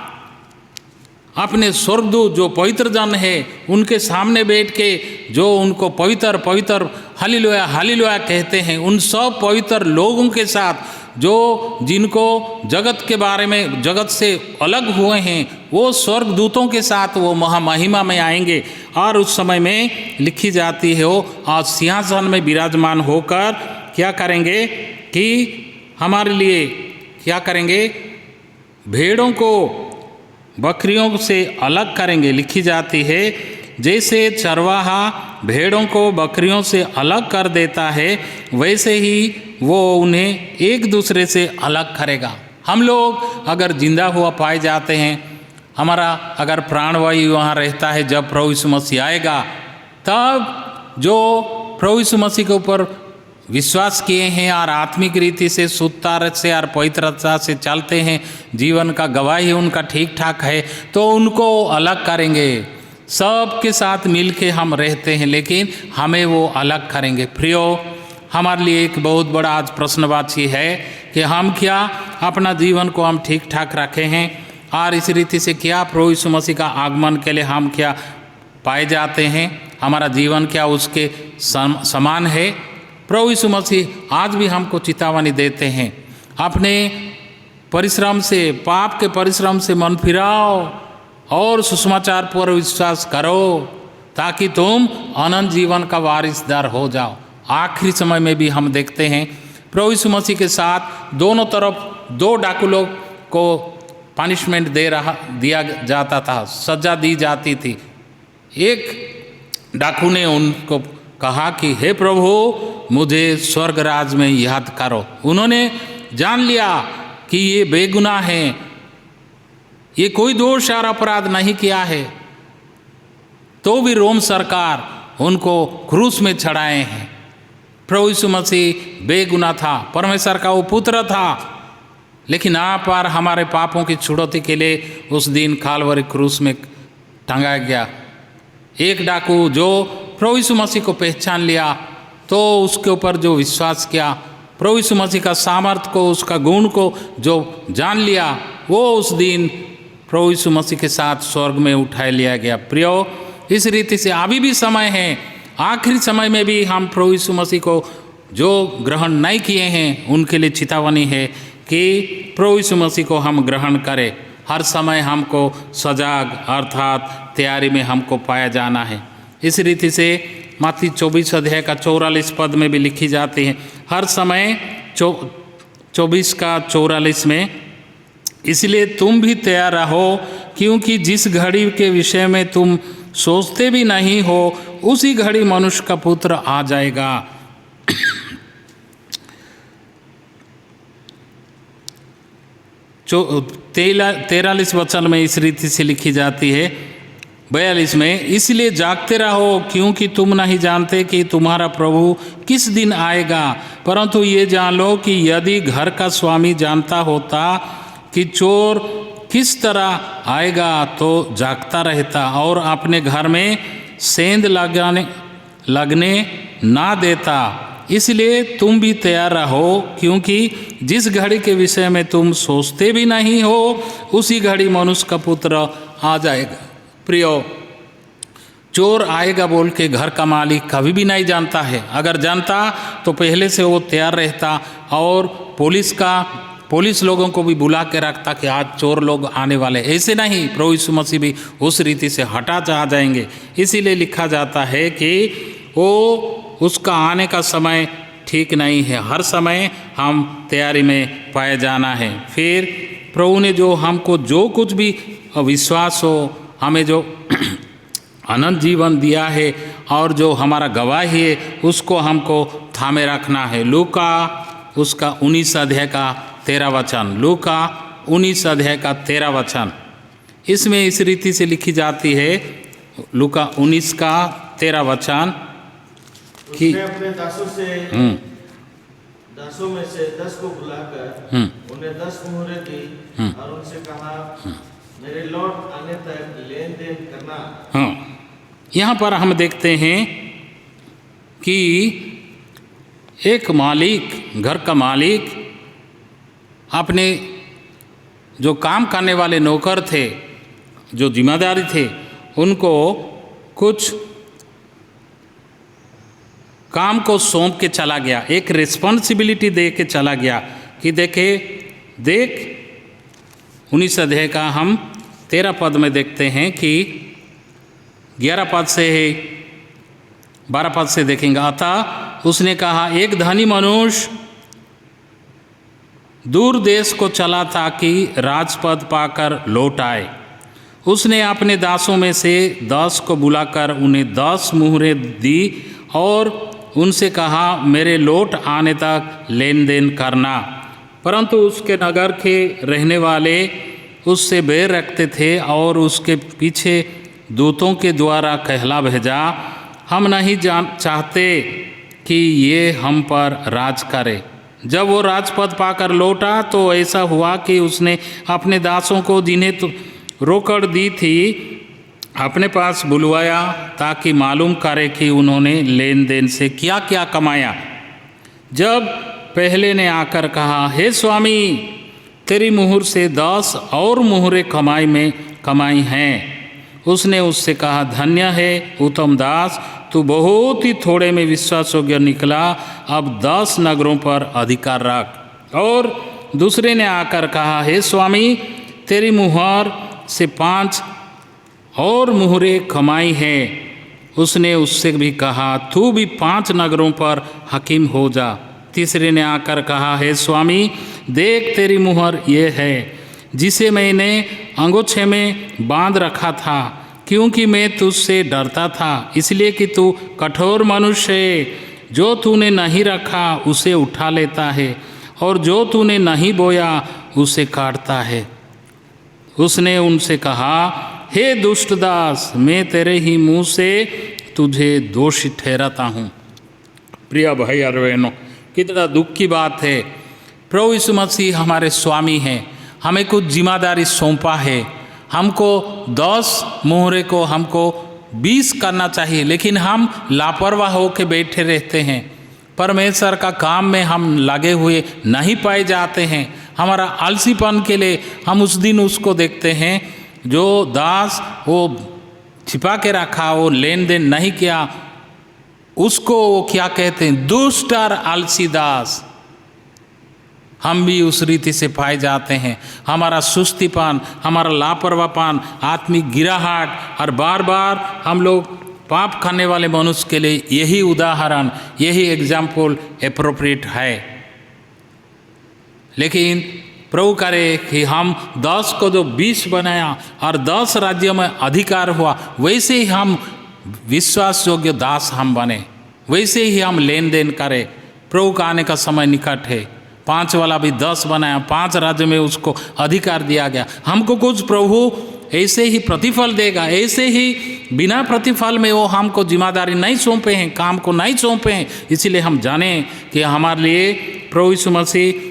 अपने स्वर्गदूत जो पवित्र जन है उनके सामने बैठ के जो उनको पवित्र पवित्र हालेलुया हालेलुया कहते हैं, उन सब पवित्र लोगों के साथ जो जिनको जगत के बारे में जगत से अलग हुए हैं, वो स्वर्गदूतों के साथ वो महामहिमा में आएंगे। और उस समय में लिखी जाती है वो आज सिंहासन में विराजमान होकर क्या करेंगे कि हमारे लिए क्या करेंगे, भेड़ों को बकरियों से अलग करेंगे। लिखी जाती है जैसे चरवाहा भेड़ों को बकरियों से अलग कर देता है, वैसे ही वो उन्हें एक दूसरे से अलग करेगा। हम लोग अगर जिंदा हुआ पाए जाते हैं, हमारा अगर प्राणवायु वहाँ रहता है, जब प्रभु यीशु मसीह आएगा तब जो प्रभु यीशु मसीह के ऊपर विश्वास किए हैं और आत्मिक रीति से शुद्धता से और पवित्रता से चलते हैं, जीवन का गवाही उनका ठीक ठाक है, तो उनको अलग करेंगे। सबके साथ मिल के हम रहते हैं, लेकिन हमें वो अलग करेंगे। प्रियो, हमारे लिए एक बहुत बड़ा आज प्रश्नवाची है कि हम क्या अपना जीवन को हम ठीक ठाक रखे हैं और इस रीति से क्या प्रभु यीशु मसीह का आगमन के लिए हम क्या पाए जाते हैं, हमारा जीवन क्या उसके समान है। प्रभु यीशु मसीह आज भी हमको चेतावनी देते हैं, अपने परिश्रम से, पाप के परिश्रम से मन फिराओ और सुसमाचार पर विश्वास करो ताकि तुम अनंत जीवन का वारिसदार हो जाओ। आखिरी समय में भी हम देखते हैं प्रभु यीशु मसीह के साथ दोनों तरफ दो डाकू लोग को पनिशमेंट दिया जाता था, सजा दी जाती थी। एक डाकू ने उनको कहा कि हे प्रभु, मुझे स्वर्ग राज में याद करो। उन्होंने जान लिया कि ये बेगुनाह हैं, ये कोई दोष और अपराध नहीं किया है, तो भी रोम सरकार उनको क्रूस में चढ़ाए हैं। प्रभु यीशु मसीह बेगुनाह था, परमेश्वर का वो पुत्र था, लेकिन आप और हमारे पापों की छुड़ौती के लिए उस दिन कालवरी क्रूस में टंगाया गया। एक डाकू जो प्रभु यीशु मसीह को पहचान लिया, तो उसके ऊपर जो विश्वास किया, प्रभु यीशु मसीह का सामर्थ्य को, उसका गुण को जो जान लिया, वो उस दिन प्रभु यीशु मसीह के साथ स्वर्ग में उठा लिया गया। प्रियो, इस रीति से अभी भी समय है, आखिरी समय में भी हम प्रभु यीशु मसीह को जो ग्रहण नहीं किए हैं उनके लिए चेतावनी है कि प्रभु यीशु मसीह को हम ग्रहण करें। हर समय हमको सजाग अर्थात तैयारी में हमको पाया जाना है। इस रीति से मत्ती 24 अध्याय का 44 पद में भी लिखी जाती है, हर समय 24 का 44 में, इसलिए तुम भी तैयार रहो, क्योंकि जिस घड़ी के विषय में तुम सोचते भी नहीं हो उसी घड़ी मनुष्य का पुत्र आ जाएगा। 43 वचन में इस रीति से लिखी जाती है, 42 में, इसलिए जागते रहो, क्योंकि तुम नहीं जानते कि तुम्हारा प्रभु किस दिन आएगा। परंतु ये जान लो कि यदि घर का स्वामी जानता होता कि चोर किस तरह आएगा तो जागता रहता और अपने घर में सेंध लगने ना देता। इसलिए तुम भी तैयार रहो, क्योंकि जिस घड़ी के विषय में तुम सोचते भी नहीं हो उसी घड़ी मनुष्य का पुत्र आ जाएगा। प्रियो, चोर आएगा बोल के घर का मालिक कभी भी नहीं जानता है। अगर जानता तो पहले से वो तैयार रहता और पुलिस लोगों को भी बुला के रखता कि आज चोर लोग आने वाले। ऐसे नहीं, प्रभु यीशु मसीह भी उस रीति से हटा आ जाएंगे। इसीलिए लिखा जाता है कि वो उसका आने का समय ठीक नहीं है, हर समय हम तैयारी में पाए जाना है। फिर प्रभु ने जो हमको जो कुछ भी विश्वास हो, हमें जो अनंत जीवन दिया है और जो हमारा गवाही है, उसको हमको थामे रखना है। लूका उसका 19 अध्याय का 13 वचन, लूका 19 अध्याय का 13 वचन, इसमें इस रीति से लिखी जाती है, लूका 19 का 13 वचन कि उसने अपने दासों में से 10 को बुलाकर उन्हें 10 मुहरें दी और उनसे कहा, मेरे लौट आने तक लेन देन करना यहाँ पर हम देखते हैं कि एक मालिक, घर का मालिक अपने जो काम करने वाले नौकर थे, जो जिम्मेदारी थे, उनको कुछ काम को सौंप के चला गया, एक रिस्पॉन्सिबिलिटी दे के चला गया कि देख 19 अध्याय का हम 13 पद में देखते हैं कि 11 पद से 12 पद से देखेंगे। अतः उसने कहा, एक धनी मनुष्य दूर देश को चला ताकि राजपद पाकर लौट आए। उसने अपने दासों में से 10 को बुलाकर उन्हें 10 मुहरें दी और उनसे कहा, मेरे लौट आने तक लेन देन करना। परंतु उसके नगर के रहने वाले उससे बैर रखते थे और उसके पीछे दूतों के द्वारा कहला भेजा, हम नहीं चाहते कि ये हम पर राज करे। जब वो राजपद पाकर लौटा तो ऐसा हुआ कि उसने अपने दासों को, जिन्हें तो रोकड़ दी थी, अपने पास बुलवाया ताकि मालूम करे कि उन्होंने लेन देन से क्या क्या कमाया। जब पहले ने आकर कहा, हे स्वामी, तेरी मुहर से 10 और मुहरें कमाई हैं। उसने उससे कहा, धन्य है उत्तम दास, तू बहुत ही थोड़े में विश्वास योग्य निकला, अब 10 नगरों पर अधिकार रख। और दूसरे ने आकर कहा, हे स्वामी, तेरी मुहर से 5 और मुहरें कमाई है। उसने उससे भी कहा, तू भी 5 नगरों पर हकीम हो जा। तीसरे ने आकर कहा, हे स्वामी, देख तेरी मुहर ये है, जिसे मैंने अंगोछे में बांध रखा था, क्योंकि मैं तुझसे डरता था, इसलिए कि तू कठोर मनुष्य है। जो तूने नहीं रखा उसे उठा लेता है, और जो तूने नहीं बोया उसे काटता है। उसने उनसे कहा, हे दुष्ट दास, मैं तेरे ही मुंह से तुझे दोषी ठहराता हूँ। प्रिय भाई और बहनों, कितना दुख की बात है। प्रभु यीशु मसीह हमारे स्वामी हैं, हमें कुछ जिम्मेदारी सौंपा है। हमको 10 मुहरे को हमको 20 करना चाहिए, लेकिन हम लापरवाह होकर बैठे रहते हैं। परमेश्वर का काम में हम लगे हुए नहीं पाए जाते हैं। हमारा आलसीपन के लिए हम उस दिन उसको देखते हैं जो दास वो छिपा के रखा, वो लेन देन नहीं किया, उसको वो क्या कहते हैं, दुष्ट और आलसी दास। हम भी उस रीति से पाए जाते हैं। हमारा सुस्तीपन, हमारा लापरवाहपन, आत्मिक गिराहट, और बार बार हम लोग पाप करने वाले मनुष्य के लिए यही उदाहरण, यही एग्जाम्पल एप्रोप्रिएट है। लेकिन प्रभु करे कि हम 10 को जो 20 बनाया और 10 राज्यों में अधिकार हुआ, वैसे ही हम विश्वास योग्य दास हम बने, वैसे ही हम लेन देन करें। प्रभु का आने का समय निकट है। 5 वाला भी 10 बनाया, 5 राज्य में उसको अधिकार दिया गया। हमको कुछ प्रभु ऐसे ही प्रतिफल देगा, ऐसे ही बिना प्रतिफल में वो हमको जिम्मेदारी नहीं सौंपे हैं, काम को नहीं सौंपे हैं। इसीलिए हम जाने कि हमारे लिए प्रभु यीशु मसीह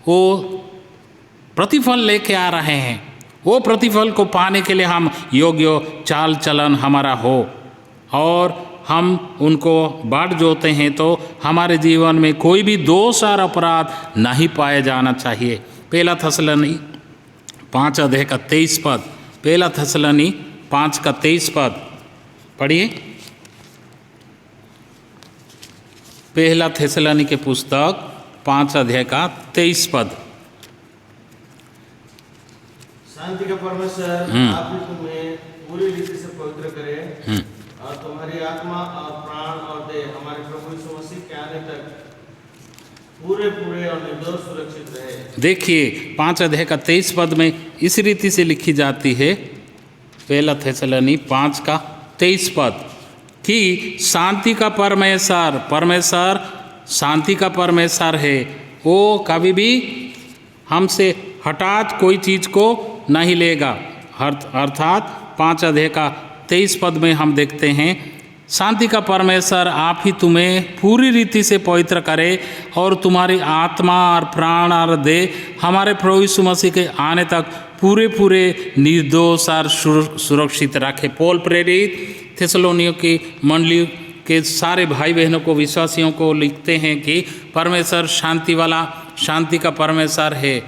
वो प्रतिफल लेके आ रहे हैं। वो प्रतिफल को पाने के लिए हम योग्य चाल चलन हमारा हो और हम उनको बाट जोते हैं, तो हमारे जीवन में कोई भी दोष और अपराध नहीं पाए जाना चाहिए। पहला थेसलोनी 5 अध्याय का 23 पद, पहला थेसलोनी 5 का 23 पद पढ़िए। पहला थेसलोनी के पुस्तक 5 अध्याय का 23 पद। शांति का परमेश्वर आप ही तुम्हें पूरी रीति से पवित्र करे और तुम्हारी आत्मा और प्राण और देह हमारे प्रभु यीशु मसीह के आने तक पूरे और निर्दोष सुरक्षित रहे। देखिए 5 अध्याय का 23 पद में इस रीति से लिखी जाती है, पहला थेसलोनी 5 का 23 पद, कि शांति का परमेश्वर शांति का परमेश्वर है। वो कभी भी हमसे हठात कोई चीज़ को नहीं लेगा। अर्थात 5 अध्याय का 23 पद में हम देखते हैं, शांति का परमेश्वर आप ही तुम्हें पूरी रीति से पवित्र करे और तुम्हारी आत्मा और प्राण और देह हमारे प्रभु यीशु मसीह के आने तक पूरे निर्दोष और सुरक्षित रखे। पौल प्रेरित थिस्सलुनीकियों की मंडली के सारे भाई बहनों को, विश्वासियों को लिखते हैं कि परमेश्वर शांति वाला, शांति का परमेश्वर है।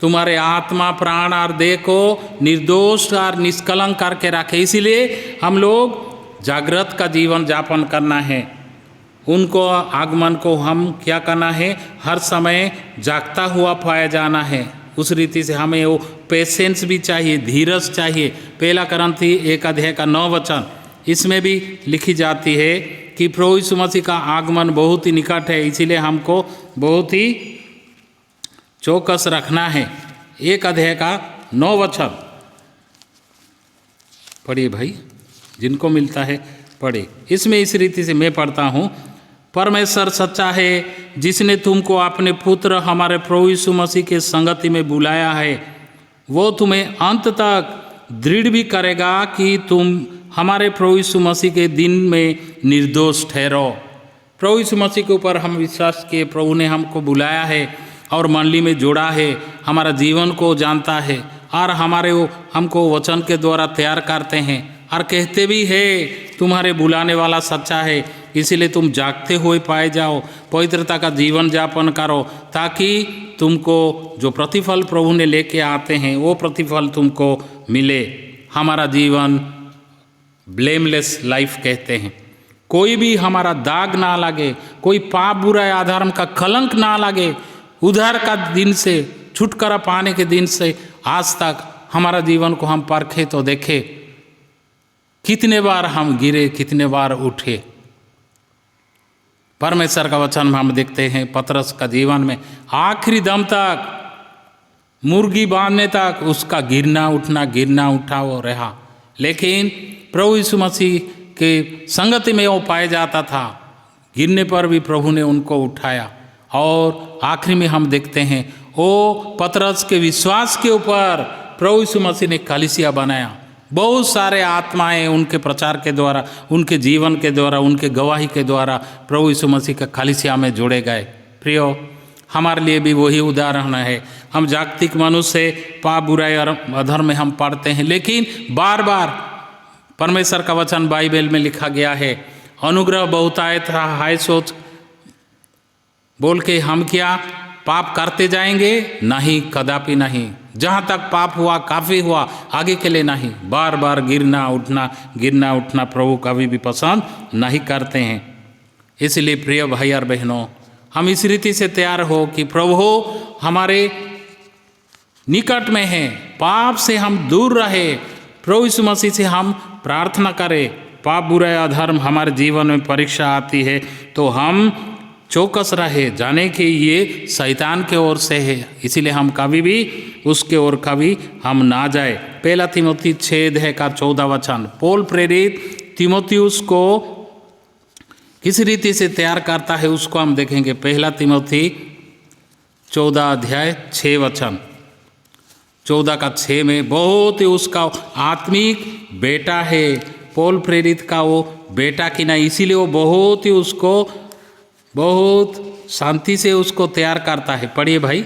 तुम्हारे आत्मा, प्राण और देह को निर्दोष और निष्कलंक करके रखे। इसीलिए हम लोग जागृत का जीवन यापन करना है। उनको आगमन को हम क्या करना है, हर समय जागता हुआ पाया जाना है। उस रीति से हमें वो पेशेंस भी चाहिए, धीरज चाहिए। पहला करंथी 1:9 इसमें भी लिखी जाती है कि प्रभु यीशु मसीह का आगमन बहुत ही निकट है, इसीलिए हमको बहुत ही चौकस रखना है। 1:9 पढ़िए भाई, जिनको मिलता है पढ़े। इसमें इस रीति से मैं पढ़ता हूँ। परमेश्वर सच्चा है, जिसने तुमको अपने पुत्र हमारे प्रभु यीशु मसीह के संगति में बुलाया है। वो तुम्हें अंत तक दृढ़ भी करेगा कि तुम हमारे प्रभु यीशु मसीह के दिन में निर्दोष ठहरो। प्रभु यीशु मसीह के ऊपर हम विश्वास किए, प्रभु ने हमको बुलाया है और मंडली में जोड़ा है, हमारा जीवन को जानता है और हमको वचन के द्वारा तैयार करते हैं और कहते भी है तुम्हारे बुलाने वाला सच्चा है, इसीलिए तुम जागते हुए पाए जाओ, पवित्रता का जीवन यापन करो, ताकि तुमको जो प्रतिफल प्रभु ने लेके आते हैं वो प्रतिफल तुमको मिले। हमारा जीवन ब्लेमलेस लाइफ कहते हैं, कोई भी हमारा दाग ना लगे, कोई पाप, बुराई, अधर्म का कलंक ना लगे। उद्धार का दिन से, छुटकारा पाने के दिन से आज तक हमारा जीवन को हम परखे तो देखे, कितने बार हम गिरे, कितने बार उठे। परमेश्वर का वचन में हम देखते हैं पतरस का जीवन में आखिरी दम तक, मुर्गी बांधने तक उसका गिरना उठा वो रहा, लेकिन प्रभु यीशु मसीह के संगति में वो पाया जाता था। गिरने पर भी प्रभु ने उनको उठाया और आखिरी में हम देखते हैं वो पतरस के विश्वास के ऊपर प्रभु यीशु मसीह ने कलीसिया बनाया। बहुत सारे आत्माएं उनके प्रचार के द्वारा, उनके जीवन के द्वारा, उनके गवाही के द्वारा प्रभु यीशु मसीह का कलीसिया में जोड़े गए। प्रियो, हमारे लिए भी वही उदाहरण है। हम जागतिक मनुष्य, पाप, बुराई और अधर्म में हम पढ़ते हैं, लेकिन बार बार परमेश्वर का वचन बाइबल में लिखा गया है, अनुग्रह बहुतायत हाय सोच बोल के हम क्या पाप करते जाएंगे? नहीं, कदापि नहीं। जहाँ तक पाप हुआ काफ़ी हुआ, आगे के लिए नहीं। बार बार गिरना उठना प्रभु कभी भी पसंद नहीं करते हैं। इसलिए प्रिय भाई और बहनों, हम इस रीति से तैयार हो कि प्रभु हमारे निकट में है, पाप से हम दूर रहे, प्रभु यीशु मसीह से हम प्रार्थना करें। पाप, बुराई, अधर्म हमारे जीवन में परीक्षा आती है तो हम चौकस रहे, जाने कि ये शैतान के ओर से है, इसीलिए हम कभी भी उसके ओर कभी हम ना जाए। पहला तीमुथी 6:14 पौल प्रेरित तीमुथियुस को किस रीति से तैयार करता है उसको हम देखेंगे। पहला तीमुथी 14:6 14:6 में बहुत ही उसका आत्मिक बेटा है, पौल प्रेरित का वो बेटा की ना, इसीलिए वो बहुत ही उसको बहुत शांति से उसको तैयार करता है। पढ़िए भाई।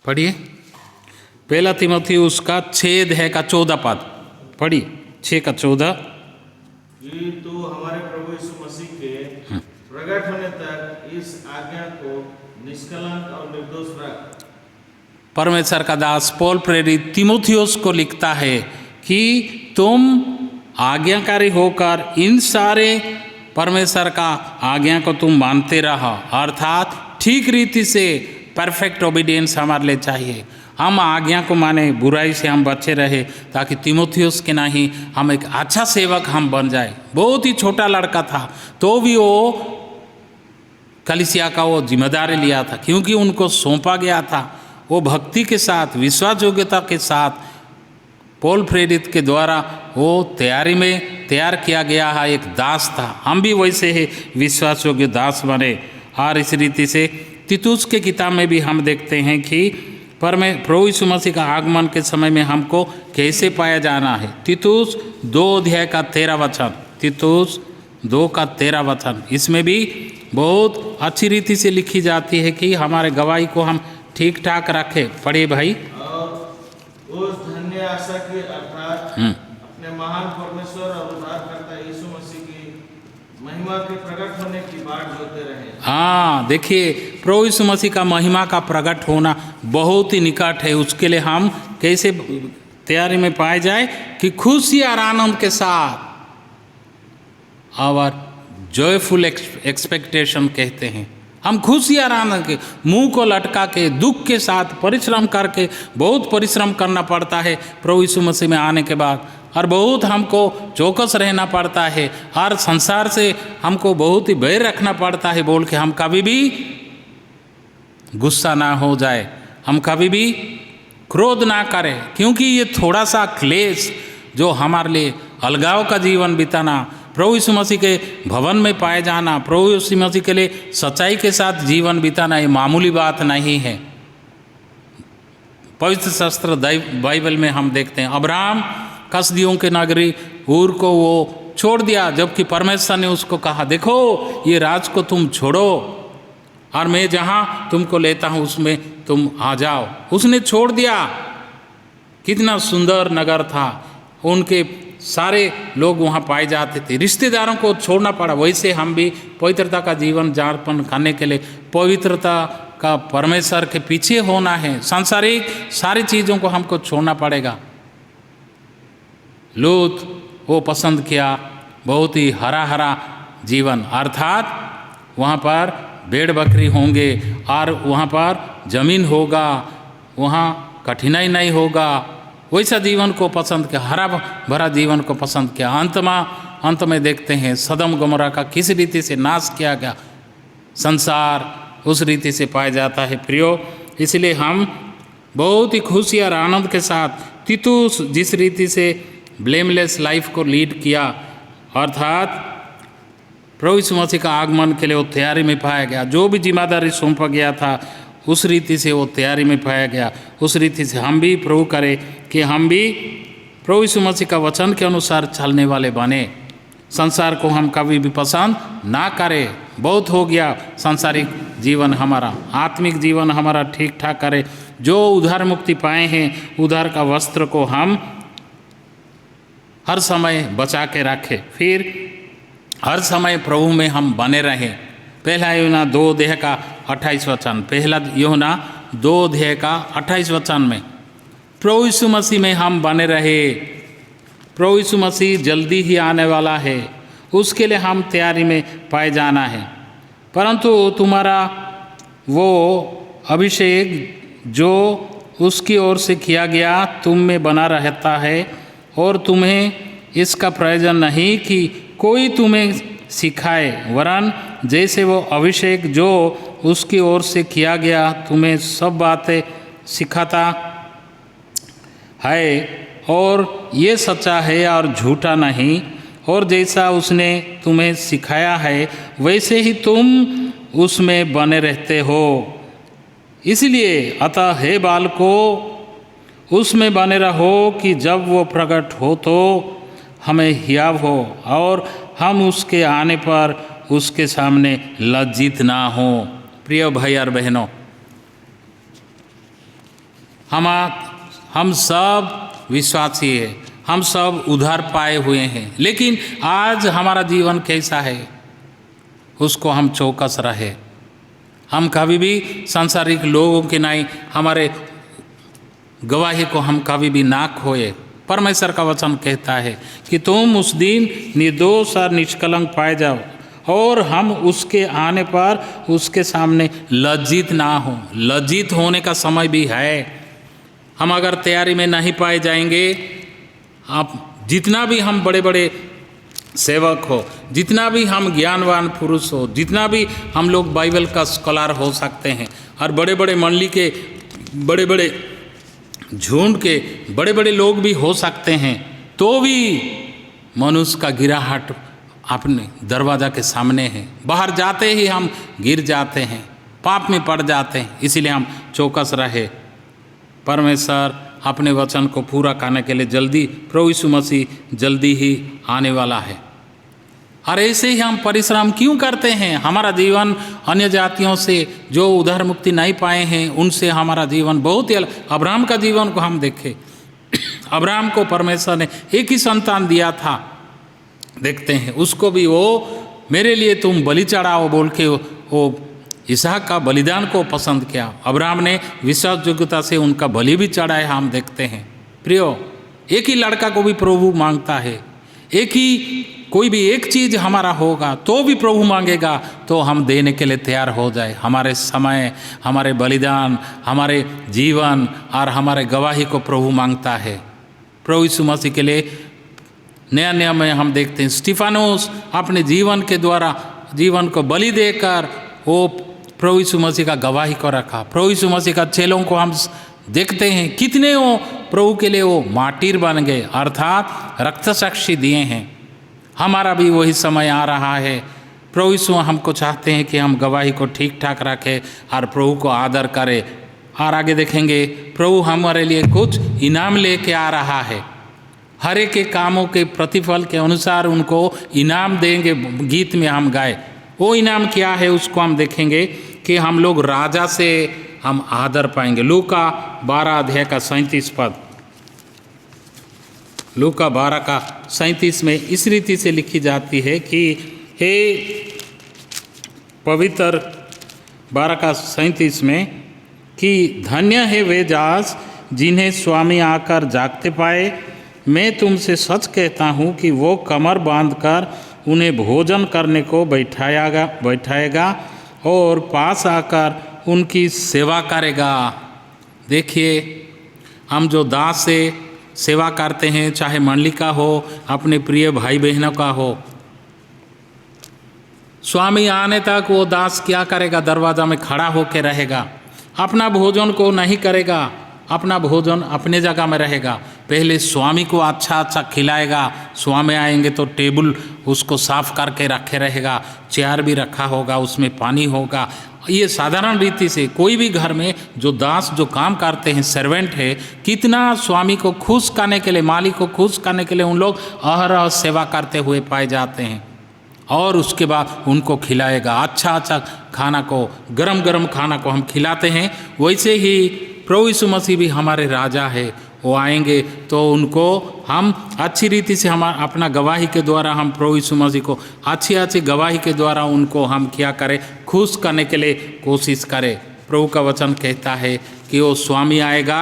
पढ़िए पहला तीमुथी उसका 6:14 पढ़िए। 6:14 कि तू हमारे प्रभु यीशु मसीह के प्रकट होने तक इस आज्ञा को निष्कलंक और निर्दोष रख। परमेश्वर का दास पौल प्रेरित तीमुथियुस को लिखता है कि तुम आज्ञाकारी होकर इन सारे परमेश्वर का आज्ञा को तुम मानते रहो, अर्थात ठीक रीति से परफेक्ट ओबीडियंस हमारे लिए चाहिए। हम आज्ञा को माने, बुराई से हम बचे रहे, ताकि तीमुथियुस के नहीं हम एक अच्छा सेवक हम बन जाए। बहुत ही छोटा लड़का था तो भी वो कलीसिया का वो जिम्मेदारी लिया था, क्योंकि उनको सौंपा गया था। वो भक्ति के साथ, विश्वास योग्यता के साथ पौल प्रेरित के द्वारा वो तैयारी में तैयार किया गया है, एक दास था। हम भी वैसे ही विश्वास योग्य दास बने। और इस रीति से तीतुस के किताब में भी हम देखते हैं कि प्रभु यीशु मसीह का आगमन के समय में हमको कैसे पाया जाना है। तीतुस 2:13 तीतुस 2:13 इसमें भी बहुत अच्छी रीति से लिखी जाती है कि हमारे गवाही को हम ठीक ठाक रखें। पढ़िए भाई। और उस धन्य आशा की अर्थात अपने महान परमेश्वर और उद्धारकर्ता यीशु मसीह की महिमा के प्रकट होने की बाट जोते रहे। हाँ, देखिए प्रभु यीशु मसीह का महिमा का प्रकट होना बहुत ही निकट है। उसके लिए हम कैसे तैयारी में पाए जाए कि खुशी और आनंद के साथ, और जॉयफुल एक्सपेक्टेशन कहते हैं, हम खुशी और आनंद के मुंह को लटका के दुख के साथ परिश्रम करके, बहुत परिश्रम करना पड़ता है प्रभु यीशु मसीह में आने के बाद, और बहुत हमको चौकस रहना पड़ता है, हर संसार से हमको बहुत ही भय रखना पड़ता है, बोल के हम कभी भी गुस्सा ना हो जाए, हम कभी भी क्रोध ना करें, क्योंकि ये थोड़ा सा क्लेश जो हमारे लिए अलगाव का जीवन बिताना, प्रभु यीशु मसीह के भवन में पाए जाना, प्रभु यीशु मसीह के लिए सच्चाई के साथ जीवन बिताना, ये मामूली बात नहीं है। पवित्र शास्त्र बाइबल में हम देखते हैं अब्राहम कसदियों के नगरी ऊर को वो छोड़ दिया, जबकि परमेश्वर ने उसको कहा देखो ये राज को तुम छोड़ो और मैं जहाँ तुमको लेता हूँ उसमें तुम आ जाओ। उसने छोड़ दिया। कितना सुंदर नगर था, उनके सारे लोग वहाँ पाए जाते थे, रिश्तेदारों को छोड़ना पड़ा। वैसे हम भी पवित्रता का जीवन यापन करने के लिए पवित्रता का परमेश्वर के पीछे होना है, सांसारिक सारी चीज़ों को हमको छोड़ना पड़ेगा। लूत वो पसंद किया बहुत ही हरा हरा जीवन, अर्थात वहाँ पर भेड़ बकरी होंगे और वहाँ पर ज़मीन होगा, वहाँ कठिनाई नहीं होगा, वैसा जीवन को पसंद किया, हरा भरा जीवन को पसंद किया। अंत में देखते हैं सदम गमोरा का किस रीति से नाश किया गया, संसार उस रीति से पाया जाता है प्रियो। इसलिए हम बहुत ही खुशी और आनंद के साथ तीतुस जिस रीति से ब्लेमलेस लाइफ को लीड किया, अर्थात प्रभु यीशु मसीह का आगमन के लिए वो तैयारी में पाया गया, जो भी जिम्मेदारी सौंपा गया था उस रीति से वो तैयारी में पाया गया। उस रीति से हम भी प्रभु करें कि हम भी प्रभु यीशु मसीह का वचन के अनुसार चलने वाले बने। संसार को हम कभी भी पसंद ना करें, बहुत हो गया सांसारिक जीवन हमारा, आत्मिक जीवन हमारा ठीक ठाक करें। जो उधार मुक्ति पाए हैं उधार का वस्त्र को हम हर समय बचा के रखें, फिर हर समय प्रभु में हम बने रहें। पहला यूहन्ना 2:28 वचन, पहला यूहन्ना 2:28 वचन में प्रभु यीशु मसीह में हम बने रहे। प्रभु यीशु मसीह जल्दी ही आने वाला है, उसके लिए हम तैयारी में पाए जाना है। परंतु तुम्हारा वो अभिषेक जो उसकी ओर से किया गया तुम में बना रहता है, और तुम्हें इसका प्रयोजन नहीं कि कोई तुम्हें सिखाए, वरन जैसे वो अभिषेक जो उसकी ओर से किया गया तुम्हें सब बातें सिखाता है, और ये सच्चा है और झूठा नहीं, और जैसा उसने तुम्हें सिखाया है वैसे ही तुम उसमें बने रहते हो। इसलिए अतः हे बालको उसमें बने रहो कि जब वो प्रकट हो तो हमें हियाव हो, और हम उसके आने पर उसके सामने लज्जित ना हो। प्रिय भाई और बहनों, हम सब विश्वासी हैं, हम सब उधार पाए हुए हैं, लेकिन आज हमारा जीवन कैसा है उसको हम चौकस रहे। हम कभी भी सांसारिक लोगों के नहीं, हमारे गवाही को हम कभी भी ना खोए। परमेश्वर का वचन कहता है कि तुम उस दिन निर्दोष और निष्कलंक पाए जाओ, और हम उसके आने पर उसके सामने लज्जित ना हो। लज्जित होने का समय भी है। हम अगर तैयारी में नहीं पाए जाएंगे, आप जितना भी हम बड़े बड़े सेवक हो, जितना भी हम ज्ञानवान पुरुष हो, जितना भी हम लोग बाइबल का स्कॉलर हो सकते हैं, और बड़े बड़े मंडली के बड़े बड़े झुंड के बड़े बड़े लोग भी हो सकते हैं, तो भी मनुष्य का गिराहट अपने दरवाज़ा के सामने है। बाहर जाते ही हम गिर जाते हैं, पाप में पड़ जाते हैं। इसीलिए हम चौकस रहे। परमेश्वर अपने वचन को पूरा करने के लिए जल्दी, प्रभु यीशु मसीह जल्दी ही आने वाला है। और ऐसे ही हम परिश्रम क्यों करते हैं? हमारा जीवन अन्य जातियों से जो उधार मुक्ति नहीं पाए हैं उनसे हमारा जीवन बहुत ही अलग। अब्राहम का जीवन को हम देखें, अब्राहम को परमेश्वर ने एक ही संतान दिया था, देखते हैं उसको भी वो मेरे लिए तुम बलि चढ़ाओ बोल के वो इसहाक का बलिदान को पसंद किया। अब्राहम ने विश्वास योग्यता से उनका बलि भी चढ़ाया, हम देखते हैं। प्रियो, एक ही लड़का को भी प्रभु मांगता है, एक ही कोई भी एक चीज़ हमारा होगा तो भी प्रभु मांगेगा तो हम देने के लिए तैयार हो जाए। हमारे समय, हमारे बलिदान, हमारे जीवन और हमारे गवाही को प्रभु मांगता है। प्रभु यीशु मसीह के लिए नया नियम में हम देखते हैं स्तिफानोस अपने जीवन के द्वारा जीवन को बलि देकर वो प्रभु यीशु मसीह का गवाही को रखा। प्रभु यीशु मसीह का चेलों को हम देखते हैं कितने वो प्रभु के लिए वो मार्टीर बन गए, अर्थात रक्त साक्षी दिए हैं। हमारा भी वही समय आ रहा है। प्रभु यीशु हमको चाहते हैं कि हम गवाही को ठीक ठाक रखें और प्रभु को आदर करें। और आगे देखेंगे प्रभु हमारे लिए कुछ इनाम लेके आ रहा है, हर एक के कामों के प्रतिफल के अनुसार उनको इनाम देंगे। गीत में हम गाए वो इनाम क्या है उसको हम देखेंगे कि हम लोग राजा से हम आदर पाएंगे। लूका 12 अध्याय का 37 पद, लूका 12 का 37 में इस रीति से लिखी जाती है कि हे पवित्र 12 का 37 में कि धन्य है वे दास जिन्हें स्वामी आकर जागते पाए। मैं तुमसे सच कहता हूँ कि वो कमर बांधकर उन्हें भोजन करने को बैठाएगा और पास आकर उनकी सेवा करेगा। देखिए, हम जो दास से सेवा करते हैं, चाहे मंडली का हो, अपने प्रिय भाई बहनों का हो, स्वामी आने तक वो दास क्या करेगा? दरवाजा में खड़ा होकर रहेगा, अपना भोजन को नहीं करेगा, अपना भोजन अपने जगह में रहेगा। पहले स्वामी को अच्छा अच्छा खिलाएगा, स्वामी आएंगे तो टेबल उसको साफ करके रखे रहेगा, चेयर भी रखा होगा, उसमें पानी होगा। ये साधारण रीति से कोई भी घर में जो दास जो काम करते हैं, सर्वेंट है, कितना स्वामी को खुश करने के लिए, मालिक को खुश करने के लिए उन लोग अहरह सेवा करते हुए पाए जाते हैं। और उसके बाद उनको खिलाएगा, अच्छा अच्छा खाना को, गरम गरम खाना को हम खिलाते हैं। वैसे ही प्रभु यीशु मसीह भी हमारे राजा है, वो आएंगे तो उनको हम अच्छी रीति से हम अपना गवाही के द्वारा हम प्रभु यीशु मसीह को अच्छी अच्छी गवाही के द्वारा उनको हम क्या करें? खुश करने के लिए कोशिश करें। प्रभु का वचन कहता है कि वो स्वामी आएगा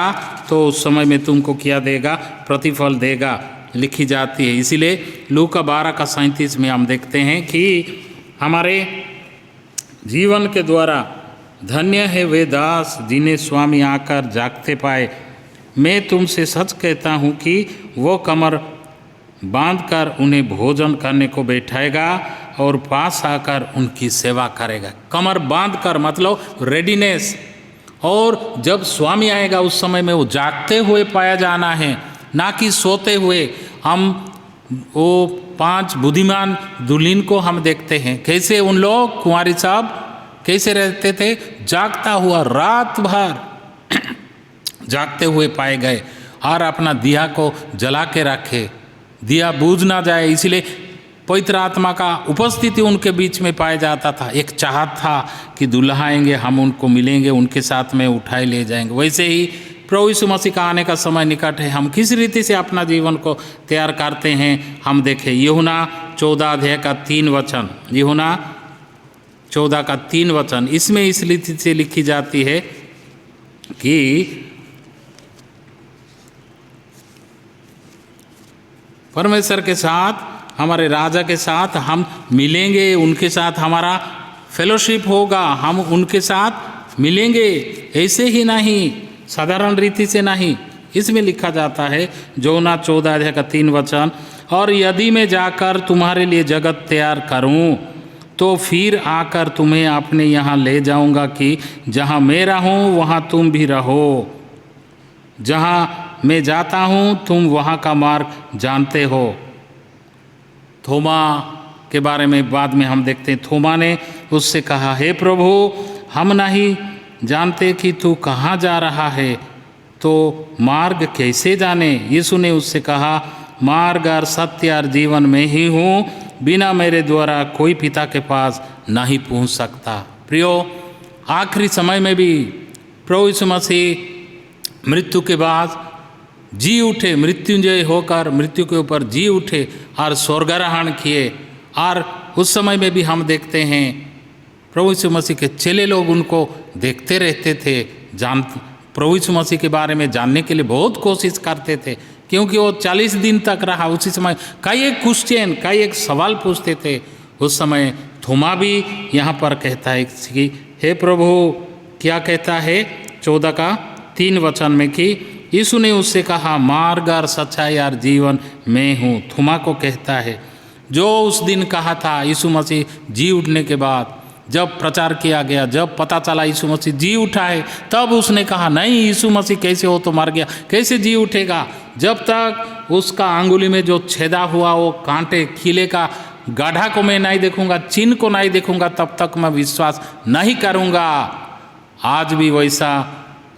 तो उस समय में तुमको क्या देगा? प्रतिफल देगा, लिखी जाती है। इसीलिए लूका 12 का 37 में हम देखते हैं कि हमारे जीवन के द्वारा धन्य है वे दास जिन्हें स्वामी आकर जागते पाए। मैं तुमसे सच कहता हूँ कि वो कमर बांधकर उन्हें भोजन करने को बैठाएगा और पास आकर उनकी सेवा करेगा। कमर बांधकर मतलब रेडीनेस। और जब स्वामी आएगा उस समय में वो जागते हुए पाया जाना है, ना कि सोते हुए। हम वो 5 बुद्धिमान दुल्हन को हम देखते हैं, कैसे उन लोग कुंवारी साहब कैसे रहते थे? जागता हुआ, रात भर जागते हुए पाए गए और अपना दिया को जला के रखे, दिया बूझ ना जाए। इसलिए पवित्र आत्मा का उपस्थिति उनके बीच में पाया जाता था। एक चाहत था कि दुल्हा आएंगे, हम उनको मिलेंगे, उनके साथ में उठाए ले जाएंगे। वैसे ही प्रभु यीशु मसीह का आने का समय निकट है। हम किस रीति से अपना जीवन को तैयार करते हैं हम देखें। यूहन्ना 14 अध्याय का 3 वचन, यूहन्ना 14 का 3 वचन, इसमें इस रीति से लिखी जाती है कि परमेश्वर के साथ, हमारे राजा के साथ हम मिलेंगे, उनके साथ हमारा फेलोशिप होगा, हम उनके साथ मिलेंगे। ऐसे ही नहीं, साधारण रीति से नहीं। इसमें लिखा जाता है यूहन्ना 14 अध्याय का 3 वचन, और यदि मैं जाकर तुम्हारे लिए जगत तैयार करूं तो फिर आकर तुम्हें अपने यहाँ ले जाऊंगा कि जहाँ मैं रहूं वहाँ तुम भी रहो। जहाँ मैं जाता हूँ तुम वहाँ का मार्ग जानते हो। थोमा के बारे में बाद में हम देखते हैं। थोमा ने उससे कहा, हे प्रभु, हम नहीं जानते कि तू कहाँ जा रहा है, तो मार्ग कैसे जाने? यीशु ने उससे कहा, मार्ग और सत्य और जीवन में ही हूँ, बिना मेरे द्वारा कोई पिता के पास नहीं पहुँच सकता। प्रियो, आखिरी समय में भी प्रभु यीशु मसीह मृत्यु के बाद जी उठे, मृत्युंजय होकर मृत्यु के ऊपर जी उठे और स्वर्गारोहण किए। और उस समय में भी हम देखते हैं प्रभु यीशु मसीह के चेले लोग उनको देखते रहते थे, प्रभु यीशु मसीह के बारे में जानने के लिए बहुत कोशिश करते थे, क्योंकि वो 40 दिन तक रहा। उसी समय कई एक क्वेश्चन, कई एक सवाल पूछते थे। उस समय थोमा भी यहाँ पर कहता है कि हे प्रभु, क्या कहता है 14 का 3 वचन में कि यीशु ने उससे कहा, मार्ग और सच्चाई और जीवन मैं हूँ। थोमा को कहता है, जो उस दिन कहा था यीशु मसीह जी उठने के बाद, जब प्रचार किया गया, जब पता चला यीशु मसीह जी उठा है, तब उसने कहा नहीं, यीशु मसीह कैसे हो तो मर गया, कैसे जी उठेगा। जब तक उसका अंगुली में जो छेदा हुआ वो कांटे कीले का गड्ढा को मैं नहीं देखूंगा, चिन्ह को नहीं देखूंगा, तब तक मैं विश्वास नहीं करूंगा। आज भी वैसा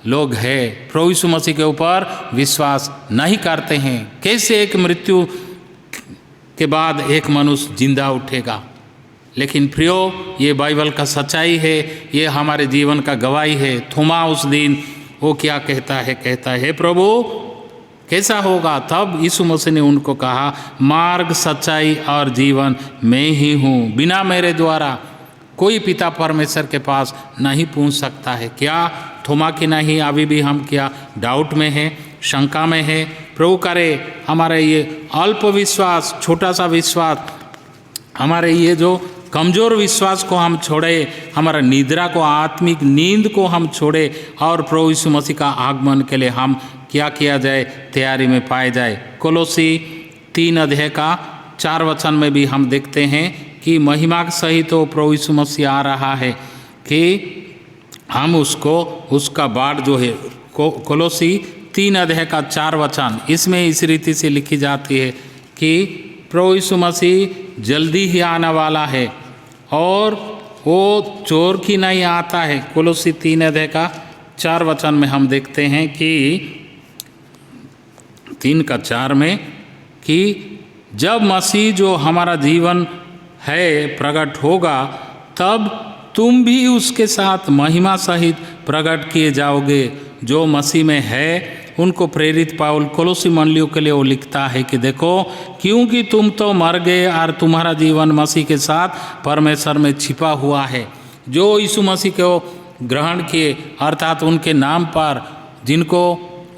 लोग हैं, प्रभु यीशु मसीह के ऊपर विश्वास नहीं करते हैं। कैसे एक मृत्यु के बाद एक मनुष्य जिंदा उठेगा। लेकिन प्रियो, ये बाइबल का सच्चाई है, ये हमारे जीवन का गवाही है। थोमा उस दिन वो क्या कहता है, कहता है हे प्रभु कैसा होगा। तब यीशु मसीह ने उनको कहा, मार्ग सच्चाई और जीवन मैं ही हूँ, बिना मेरे द्वारा कोई पिता परमेश्वर के पास नहीं पहुँच सकता है। क्या थोमा की नहीं अभी भी हम क्या डाउट में हैं, शंका में है? प्रभु करे हमारे ये अल्प विश्वास, छोटा सा विश्वास, हमारे ये जो कमज़ोर विश्वास को हम छोड़े, हमारा निद्रा को, आत्मिक नींद को हम छोड़े और प्रभु यीशु मसीह का आगमन के लिए हम क्या किया जाए, तैयारी में पाए जाए। कोलोसी 3 अध्याय का 4 वचन में भी हम देखते हैं कि महिमा सहित तो प्रभु यीशु मसीह आ रहा है कि हम उसको, उसका बाट जो है, कोलोसी 3 अध्याय का 4 वचन, इसमें इस रीति से लिखी जाती है कि प्रभु यीशु मसीह जल्दी ही आने वाला है और वो चोर की नहीं आता है। कोलोसी 3 अध्याय का 4 वचन में हम देखते हैं कि 3 का 4 में कि जब मसीह जो हमारा जीवन है प्रकट होगा, तब तुम भी उसके साथ महिमा सहित प्रकट किए जाओगे। जो मसीह में है उनको प्रेरित पाउल कोलोसी मंडलियों के लिए वो लिखता है कि देखो, क्योंकि तुम तो मर गए और तुम्हारा जीवन मसीह के साथ परमेश्वर में छिपा हुआ है। जो यीशु मसीह को ग्रहण किए, अर्थात उनके नाम पर जिनको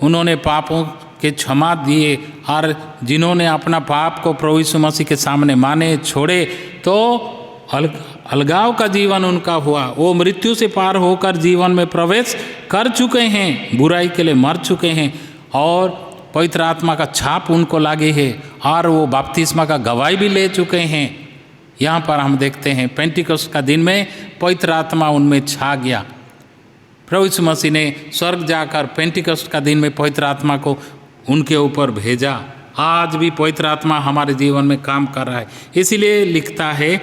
उन्होंने पापों के क्षमा दिए और जिन्होंने अपना पाप को प्रभु यीशु मसीह के सामने माने, छोड़े, तो अलगाव का जीवन उनका हुआ। वो मृत्यु से पार होकर जीवन में प्रवेश कर चुके हैं, बुराई के लिए मर चुके हैं और पवित्र आत्मा का छाप उनको लगे है और वो बपतिस्मा का गवाही भी ले चुके हैं। यहाँ पर हम देखते हैं पेंटिकोस्ट का दिन में पवित्र आत्मा उनमें छा गया। प्रभु यीशु मसीह ने स्वर्ग जाकर पेंटिकोस्ट का दिन में पवित्र आत्मा को उनके ऊपर भेजा। आज भी पवित्र आत्मा हमारे जीवन में काम कर रहा है। इसीलिए लिखता है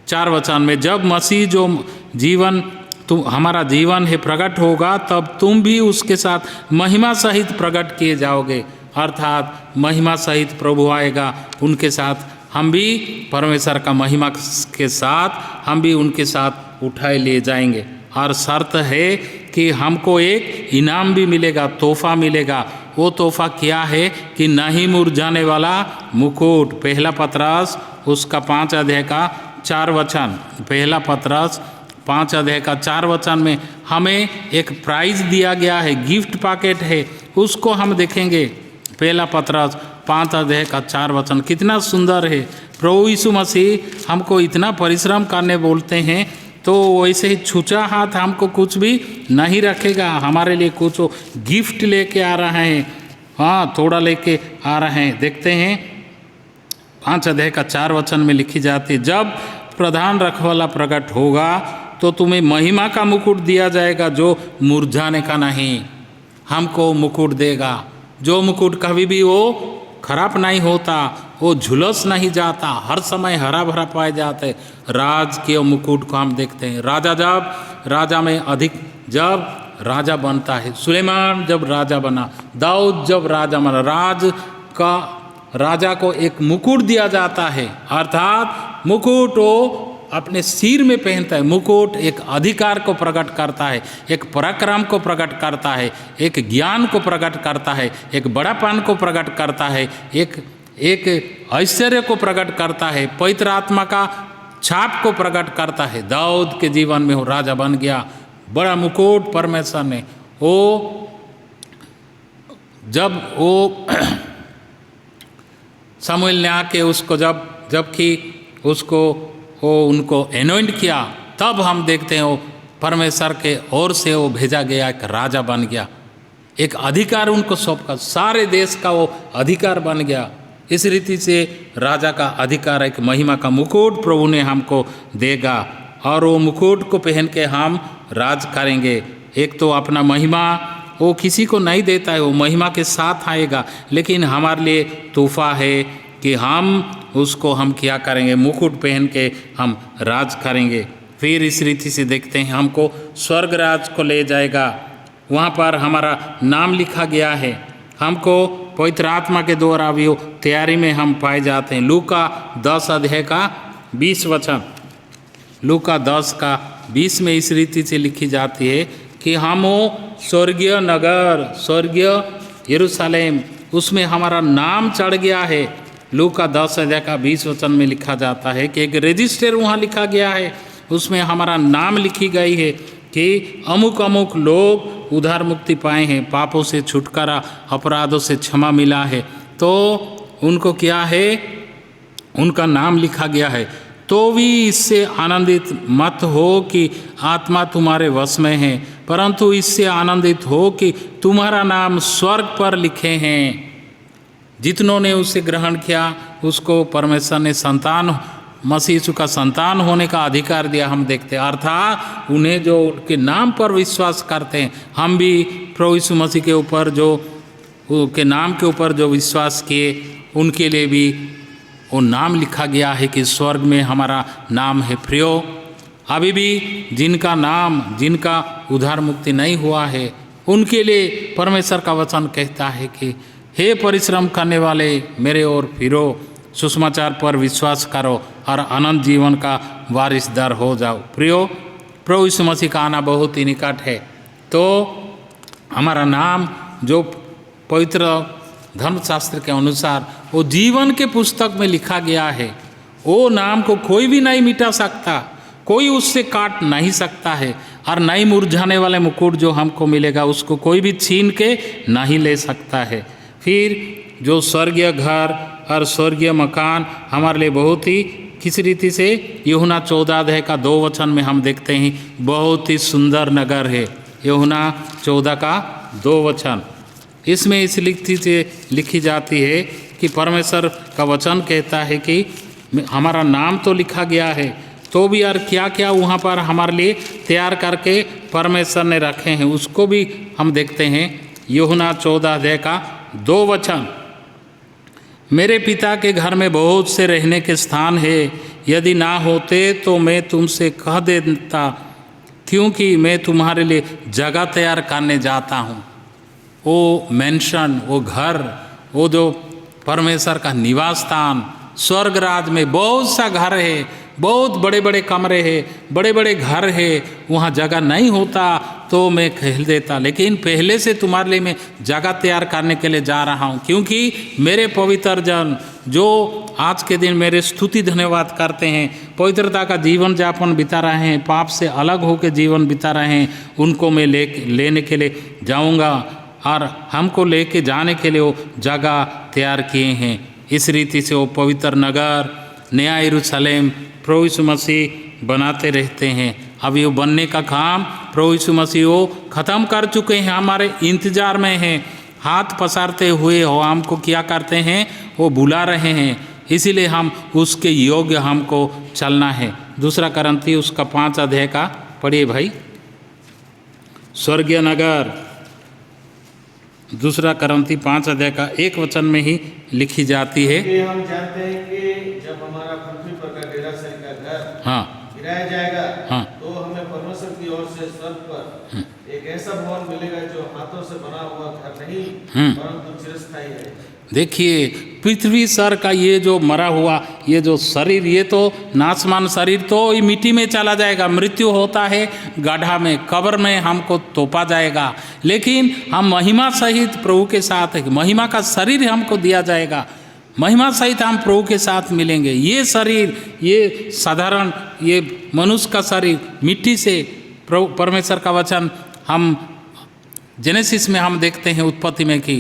4 वचन में, जब मसीह जो जीवन हमारा जीवन है प्रकट होगा, तब तुम भी उसके साथ महिमा सहित प्रकट किए जाओगे। अर्थात महिमा सहित प्रभु आएगा, उनके साथ हम भी परमेश्वर का महिमा के साथ हम भी उनके साथ उठाए लिए जाएंगे। और शर्त है कि हमको एक इनाम भी मिलेगा, तोहफा मिलेगा। वो तोहफा क्या है कि नहीं मुरझाने वाला मुकुट। पहला पतरस उसका 5 अध्याय का 4 वचन, पहला पतरस 5 अध्याय का 4 वचन में हमें एक प्राइज दिया गया है, गिफ्ट पैकेट है, उसको हम देखेंगे। पहला पतरस 5 अध्याय का 4 वचन कितना सुंदर है। प्रभु यीशु मसीह हमको इतना परिश्रम करने बोलते हैं, तो वैसे ही छूचा हाथ हमको कुछ भी नहीं रखेगा। हमारे लिए कुछ गिफ्ट लेके आ रहे हैं, हाँ थोड़ा लेके आ रहे हैं। देखते हैं 5 अध्याय का 4 वचन में लिखी जाती है, जब प्रधान रखवाला प्रकट होगा तो तुम्हें महिमा का मुकुट दिया जाएगा, जो मुरझाने का नहीं। हमको मुकुट देगा, जो मुकुट कभी भी वो खराब नहीं होता, वो झुलस नहीं जाता, हर समय हरा भरा पाए जाते। राज के मुकुट को हम देखते हैं। राजा जब राजा में अधिक जब राजा बनता है, सुलेमान जब राजा बना, दाऊद जब राजा बना, राजा को एक मुकुट दिया जाता है। अर्थात मुकुट वो अपने सिर में पहनता है। मुकुट एक अधिकार को प्रकट करता है, एक पराक्रम को प्रकट करता है, एक ज्ञान को प्रकट करता है, एक बड़ापन को प्रकट करता है, एक ऐश्वर्य को प्रकट करता है, पवित्र आत्मा का छाप को प्रकट करता है। दाऊद के जीवन में वो राजा बन गया, बड़ा मुकुट परमेश्वर ने वो जब वो शमूएल ने आके उसको जबकि उसको वो उनको एनॉइंट किया, तब हम देखते हैं वो परमेश्वर के ओर से वो भेजा गया, एक राजा बन गया, एक अधिकार उनको सौंपा, सारे देश का वो अधिकार बन गया। इस रीति से राजा का अधिकार, एक महिमा का मुकुट प्रभु ने हमको देगा और वो मुकुट को पहन के हम राज करेंगे। एक तो अपना महिमा वो किसी को नहीं देता है, वो महिमा के साथ आएगा, लेकिन हमारे लिए तोहफा है कि हम उसको हम क्या करेंगे, मुकुट पहन के हम राज करेंगे। फिर इस रीति से देखते हैं हमको स्वर्ग राज को ले जाएगा, वहाँ पर हमारा नाम लिखा गया है, हमको पवित्र आत्मा के द्वारा भी तैयारी में हम पाए जाते हैं। लूका 10 अध्याय का 20 वचन, लूका 10 का 20 में इस रीति से लिखी जाती है कि हम स्वर्गीय नगर, स्वर्गीय यरूशलेम, उसमें हमारा नाम चढ़ गया है। लूका 10 अध्याय का 20 वचन में लिखा जाता है कि एक रजिस्टर वहाँ लिखा गया है, उसमें हमारा नाम लिखी गई है कि अमुक अमुक लोग उधार मुक्ति पाए हैं, पापों से छुटकारा, अपराधों से क्षमा मिला है, तो उनको क्या है, उनका नाम लिखा गया है। तो भी इससे आनंदित मत हो कि आत्मा तुम्हारे वश में है, परंतु इससे आनंदित हो कि तुम्हारा नाम स्वर्ग पर लिखे हैं। जितनों ने उसे ग्रहण किया उसको परमेश्वर ने संतान, मसीह यीशु का संतान होने का अधिकार दिया। हम देखते हैं अर्थात उन्हें जो उनके नाम पर विश्वास करते हैं, हम भी प्रभु यीशु मसीह के ऊपर जो के नाम के ऊपर जो विश्वास किए, उनके लिए भी वो नाम लिखा गया है कि स्वर्ग में हमारा नाम है। प्रियो, अभी भी जिनका नाम, जिनका उद्धार मुक्ति नहीं हुआ है, उनके लिए परमेश्वर का वचन कहता है कि हे परिश्रम करने वाले मेरे ओर फिरो, सुसमाचार पर विश्वास करो और अनंत जीवन का वारिसदार हो जाओ। प्रियो, प्रभु यीशु मसीह का आना बहुत ही निकट है। तो हमारा नाम जो पवित्र धर्मशास्त्र के अनुसार वो जीवन के पुस्तक में लिखा गया है, वो नाम को कोई भी नहीं मिटा सकता, कोई उससे काट नहीं सकता है, और नहीं मुरझाने वाले मुकुट जो हमको मिलेगा उसको कोई भी छीन के नहीं ले सकता है। फिर जो स्वर्गीय घर और स्वर्गीय मकान हमारे लिए बहुत ही किस रीति से यूहन्ना 14 अध्याय का 2 वचन में हम देखते हैं, बहुत ही सुंदर नगर है। यूहन्ना 14 का 2 वचन, इसमें इस रीति से लिखी जाती है कि परमेश्वर का वचन कहता है कि हमारा नाम तो लिखा गया है, तो भी यार क्या क्या वहाँ पर हमारे लिए तैयार करके परमेश्वर ने रखे हैं, उसको भी हम देखते हैं। यूहन्ना 14 अध्याय का 2 वचन, मेरे पिता के घर में बहुत से रहने के स्थान है, यदि ना होते तो मैं तुमसे कह देता, क्योंकि मैं तुम्हारे लिए जगह तैयार करने जाता हूँ। वो मैंशन, वो घर, वो जो परमेश्वर का निवास स्थान, स्वर्ग राज में बहुत सा घर है, बहुत बड़े बड़े कमरे हैं, बड़े बड़े घर है, वहाँ जगह नहीं होता तो मैं कह देता, लेकिन पहले से तुम्हारे लिए मैं जगह तैयार करने के लिए जा रहा हूँ। क्योंकि मेरे पवित्र जन जो आज के दिन मेरे स्तुति धन्यवाद करते हैं, पवित्रता का जीवन यापन बिता रहे हैं, पाप से अलग होकर जीवन बिता रहे हैं, उनको मैं लेने के लिए जाऊँगा और हमको लेके जाने के लिए वो जगह तैयार किए हैं। इस रीति से वो पवित्र नगर नया यरूशलेम प्रभु यीशु मसीह बनाते रहते हैं। अभी वो बनने का काम प्रभु यीशु मसीह वो ख़त्म कर चुके हैं, हमारे इंतज़ार में हैं, हाथ पसारते हुए वो हमको क्या करते हैं, वो बुला रहे हैं, इसीलिए हम उसके योग्य हमको चलना है। 2 करंती उसका 5 अध्याय का पढ़िए भाई, स्वर्गीय नगर 2 करंती 5 अध्याय का 1 वचन में ही लिखी जाती है। हम जानते हैं कि जब हमारा पृथ्वी पर का डेरा सर का घर गिराया जाएगा, तो हमें परमेश्वर की ओर से स्वर्ग पर एक ऐसा भवन मिलेगा जो हाथों से बना हुआ घर नहीं परंतु चिरस्थायी है। देखिए पृथ्वी सर का ये जो मरा हुआ ये जो शरीर, ये तो नाशमान शरीर तो ये मिट्टी में चला जाएगा, मृत्यु होता है गड्ढा में, कब्र में हमको तोपा जाएगा। लेकिन हम महिमा सहित प्रभु के साथ, महिमा का शरीर हमको दिया जाएगा, महिमा सहित हम प्रभु के साथ मिलेंगे। ये शरीर, ये साधारण ये मनुष्य का शरीर मिट्टी से, प्रभु परमेश्वर का वचन हम जेनेसिस में हम देखते हैं, उत्पत्ति में कि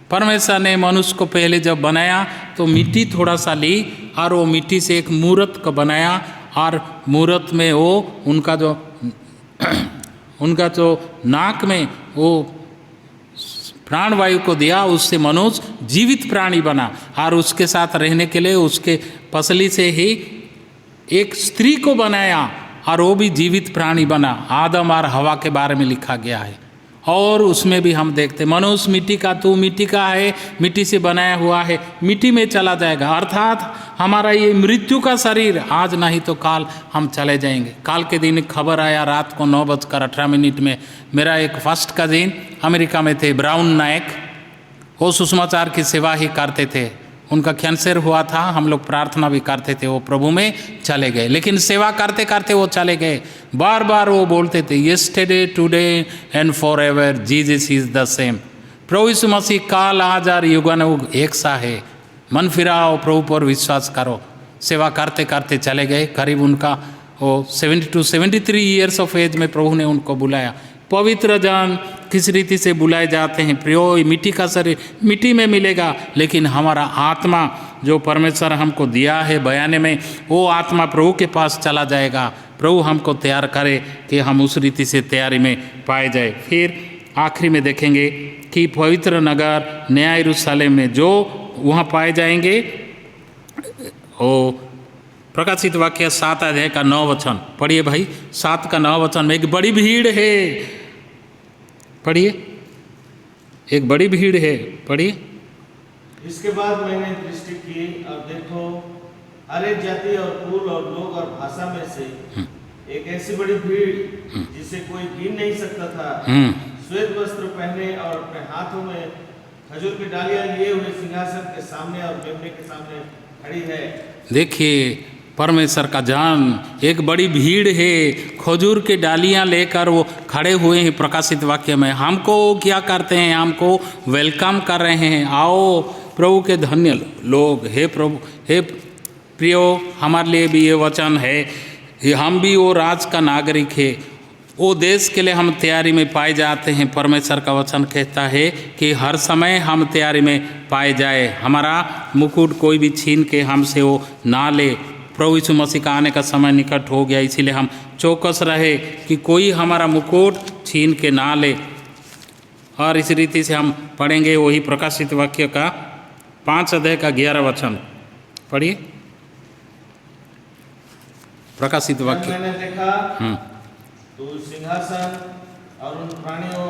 परमेश्वर ने मनुष्य को पहले जब बनाया तो मिट्टी थोड़ा सा ली और वो मिट्टी से एक मूर्त को बनाया और मूर्त में वो उनका जो नाक में वो प्राणवायु को दिया, उससे मनुष्य जीवित प्राणी बना और उसके साथ रहने के लिए उसके पसली से ही एक स्त्री को बनाया और वो भी जीवित प्राणी बना। आदम और हवा के बारे में लिखा गया है और उसमें भी हम देखते मनुष्य मिट्टी का, तू मिट्टी का है, मिट्टी से बनाया हुआ है, मिट्टी में चला जाएगा। अर्थात हमारा ये मृत्यु का शरीर आज नहीं तो काल हम चले जाएंगे। काल के दिन खबर आया रात को 9:18 में, मेरा एक फर्स्ट कजिन अमेरिका में थे, ब्राउन नायक, वो सुसमाचार की सेवा ही करते थे। उनका कैंसर हुआ था, हम लोग प्रार्थना भी करते थे, वो प्रभु में चले गए। लेकिन सेवा करते करते वो चले गए। बार बार वो बोलते थे, yesterday today and forever Jesus is the द सेम। प्रभु यीशु मसीह काल आज और युगानुयुग एक सा है। मन फिराओ, प्रभु पर विश्वास करो। सेवा करते करते चले गए। करीब उनका वो 72-73 ईयर्स ऑफ एज में प्रभु ने उनको बुलाया। पवित्र जन किस रीति से बुलाए जाते हैं, प्रियो मिट्टी का शरीर मिट्टी में मिलेगा, लेकिन हमारा आत्मा जो परमेश्वर हमको दिया है बयाने में, वो आत्मा प्रभु के पास चला जाएगा। प्रभु हमको तैयार करे कि हम उस रीति से तैयारी में पाए जाए। फिर आखिरी में देखेंगे कि पवित्र नगर नया यरूशलेम में जो वहाँ पाए जाएंगे, वो प्रकाशित वाक्य 7 अध्याय का 9 वचन पढ़िए भाई। 7 का 9 वचन में एक बड़ी भीड़ है, पढ़िए, एक बड़ी भीड़ है, पढ़िए। इसके बाद मैंने दृष्टि की और देखो हर एक जाति और कुल और लोग और भाषा में से एक ऐसी बड़ी भीड़ जिसे कोई गिन नहीं सकता था, श्वेत वस्त्र पहने और अपने हाथों में खजूर की डालियां लिए हुए सिंहासन के सामने और मेमने के सामने खड़ी है। देखिए परमेश्वर का जन, एक बड़ी भीड़ है, खजूर की डालियां लेकर वो खड़े हुए हैं। प्रकाशित वाक्य में हमको क्या करते हैं, हमको वेलकम कर रहे हैं, आओ प्रभु के धन्य लोग। हे प्रभु, हे प्रियो, हमारे लिए भी ये वचन है, हम भी वो राज का नागरिक है, वो देश के लिए हम तैयारी में पाए जाते हैं। परमेश्वर का वचन कहता है कि हर समय हम तैयारी में पाए जाए, हमारा मुकुट कोई भी छीन के हमसे वो ना ले। प्रभु यीशु मसीह का आने का समय निकट हो गया, इसीलिए हम चौकस रहे कि कोई हमारा मुकुट छीन के ना ले। और इस रीति से हम पढ़ेंगे वही प्रकाशित वाक्य का 5 अध्याय का 11 वचन पढ़िए। प्रकाशित वाक्य। मैंने देखा तो सिंहासन और उन प्राणियों,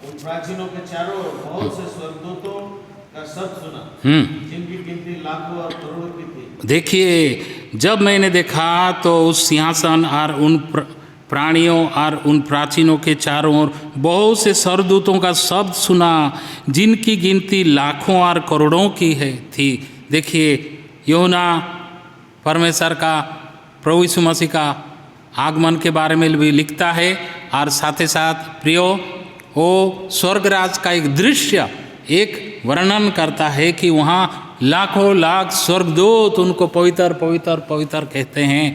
उन प्राचीनों के चारों ओर बहुत से स्वर्गदूतों का शब्द सुना, जिनकी गिनती लाखों और करोड़ों की थी। देखिए, जब मैंने देखा तो उस सिंहासन और उन प्राणियों और उन प्राचीनों के चारों ओर बहुत से स्वर्गदूतों का शब्द सुना, जिनकी गिनती लाखों और करोड़ों की थी। देखिए, यूहन्ना परमेश्वर का, प्रभु यीशु मसीह का आगमन के बारे में भी लिखता है और साथ ही साथ प्रियो वो स्वर्गराज का एक दृश्य, एक वर्णन करता है कि वहाँ लाखों लाख स्वर्गदूत उनको पवित्र पवित्र पवित्र कहते हैं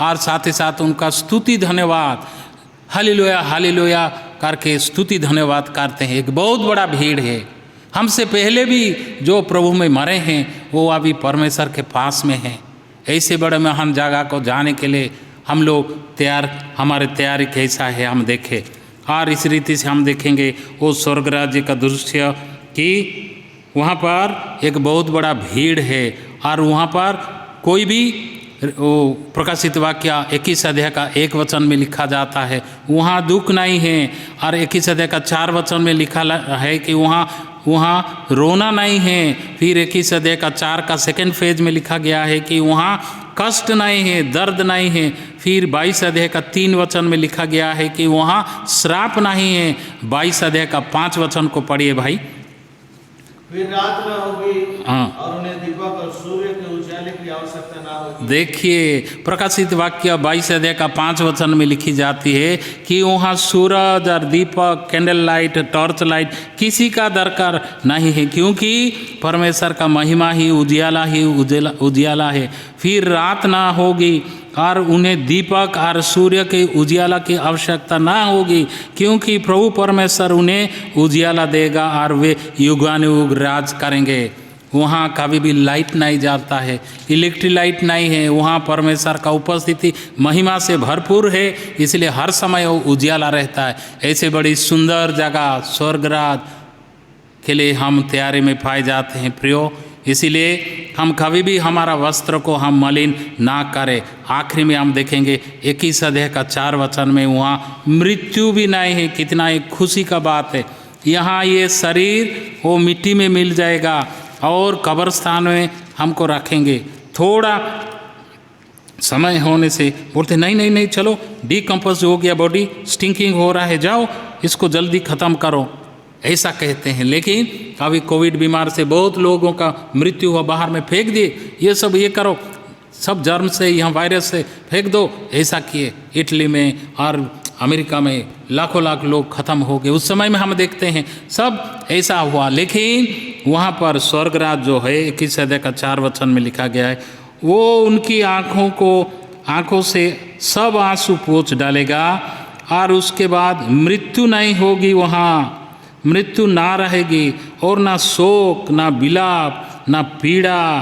और साथ ही साथ उनका स्तुति धन्यवाद, हालेलुया हालेलुया करके स्तुति धन्यवाद करते हैं। एक बहुत बड़ा भीड़ है। हमसे पहले भी जो प्रभु में मरे हैं वो अभी परमेश्वर के पास में हैं। ऐसे बड़े महान जगह को जाने के लिए हम लोग तैयार, हमारी तैयारी कैसा है हम देखें। और इस रीति से हम देखेंगे वो स्वर्ग राज्य का दृश्य कि वहाँ पर एक बहुत बड़ा भीड़ है और वहाँ पर कोई भी, वो प्रकाशित वाक्य 21 अध्याय का 1 वचन में लिखा जाता है वहाँ दुख नहीं है, और 21 अध्याय का 4 वचन में लिखा है कि वहाँ रोना नहीं है। फिर 21 अध्याय का 4 का 2nd फेज में लिखा गया है कि वहाँ कष्ट नहीं है, दर्द नहीं है। फिर 22 अध्याय का 3 वचन में लिखा गया है कि वहाँ श्राप नहीं है। 22 अध्याय का 5 वचन को पढ़िए भाई। फिर रात न होगी और उन्हें देखिए प्रकाशित वाक्य 22 अध्याय का 5 वचन में लिखी जाती है कि वहाँ सूरज और दीपक, कैंडल लाइट, टॉर्च लाइट किसी का दरकार नहीं है, क्योंकि परमेश्वर का महिमा ही उजियाला है। फिर रात ना होगी और उन्हें दीपक और सूर्य के उजियाला की आवश्यकता ना होगी, क्योंकि प्रभु परमेश्वर उन्हें उजियाला देगा और वे युगानुयुग राज करेंगे। वहाँ कभी भी लाइट नहीं जाता है, इलेक्ट्रिक लाइट नहीं है। वहाँ परमेश्वर का उपस्थिति महिमा से भरपूर है, इसलिए हर समय वो उजियाला रहता है। ऐसे बड़ी सुंदर जगह स्वर्गराज के लिए हम तैयारी में पाए जाते हैं प्रियो। इसीलिए हम कभी भी हमारा वस्त्र को हम मलिन ना करें। आखिरी में हम देखेंगे 21 अध्याय का 4 वचन में वहाँ मृत्यु भी नहीं है। कितना एक खुशी का बात है। यहाँ ये शरीर वो मिट्टी में मिल जाएगा और कब्रस्तान में हमको रखेंगे। थोड़ा समय होने से बोलते नहीं चलो डिकम्पोज हो गया, बॉडी स्टिंकिंग हो रहा है, जाओ इसको जल्दी ख़त्म करो, ऐसा कहते हैं। लेकिन कभी कोविड बीमार से बहुत लोगों का मृत्यु हुआ, बाहर में फेंक दिए, ये करो, सब जर्म से यहाँ वायरस से फेंक दो, ऐसा किए। इटली में और अमेरिका में लाखों लाख लोग खत्म हो गए। उस समय में हम देखते हैं सब ऐसा हुआ। लेकिन वहाँ पर स्वर्गराज जो है 21 अध्याय का 4 वचन में लिखा गया है, वो उनकी आँखों से सब आंसू पोंछ डालेगा और उसके बाद मृत्यु नहीं होगी। वहाँ मृत्यु ना रहेगी और ना शोक, ना विलाप, ना पीड़ा,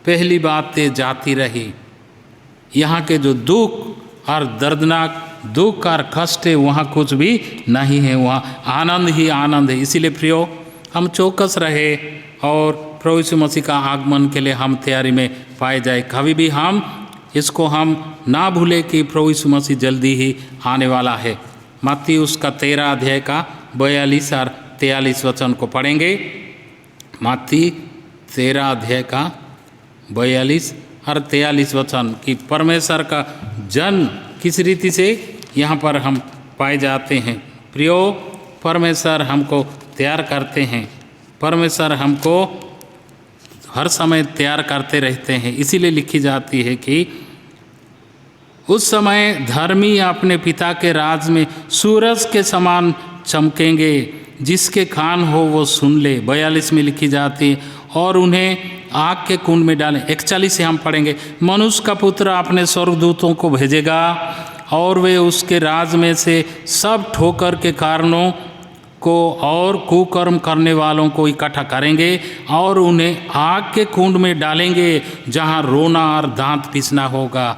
पहली बातें जाती रही। यहाँ के जो दुख और दर्दनाक दुख और कष्ट है वहाँ कुछ भी नहीं है, वहाँ आनंद ही आनंद है। इसीलिए प्रियो हम चौकस रहे और प्रभु यीशु मसीह का आगमन के लिए हम तैयारी में पाए जाए। कभी भी हम इसको हम ना भूले कि प्रभु यीशु मसीह जल्दी ही आने वाला है। मत्ती उसका 13 अध्याय का 42 और 43 वचन को पढ़ेंगे। मत्ती 13 अध्याय का 42 और 43 वचन कि परमेश्वर का जन्म किस रीति से यहाँ पर हम पाए जाते हैं। प्रियो परमेश्वर हमको तैयार करते हैं, परमेश्वर हमको हर समय तैयार करते रहते हैं। इसीलिए लिखी जाती है कि उस समय धर्मी अपने पिता के राज में सूरज के समान चमकेंगे, जिसके कान हो वो सुन ले। 42 में लिखी जाती है और उन्हें आग के कुंड में डालें। 41 से हम पढ़ेंगे, मनुष्य का पुत्र अपने स्वर्गदूतों को भेजेगा और वे उसके राज में से सब ठोकर के कारणों को और कुकर्म करने वालों को इकट्ठा करेंगे और उन्हें आग के कुंड में डालेंगे, जहाँ रोना और दांत पीसना होगा।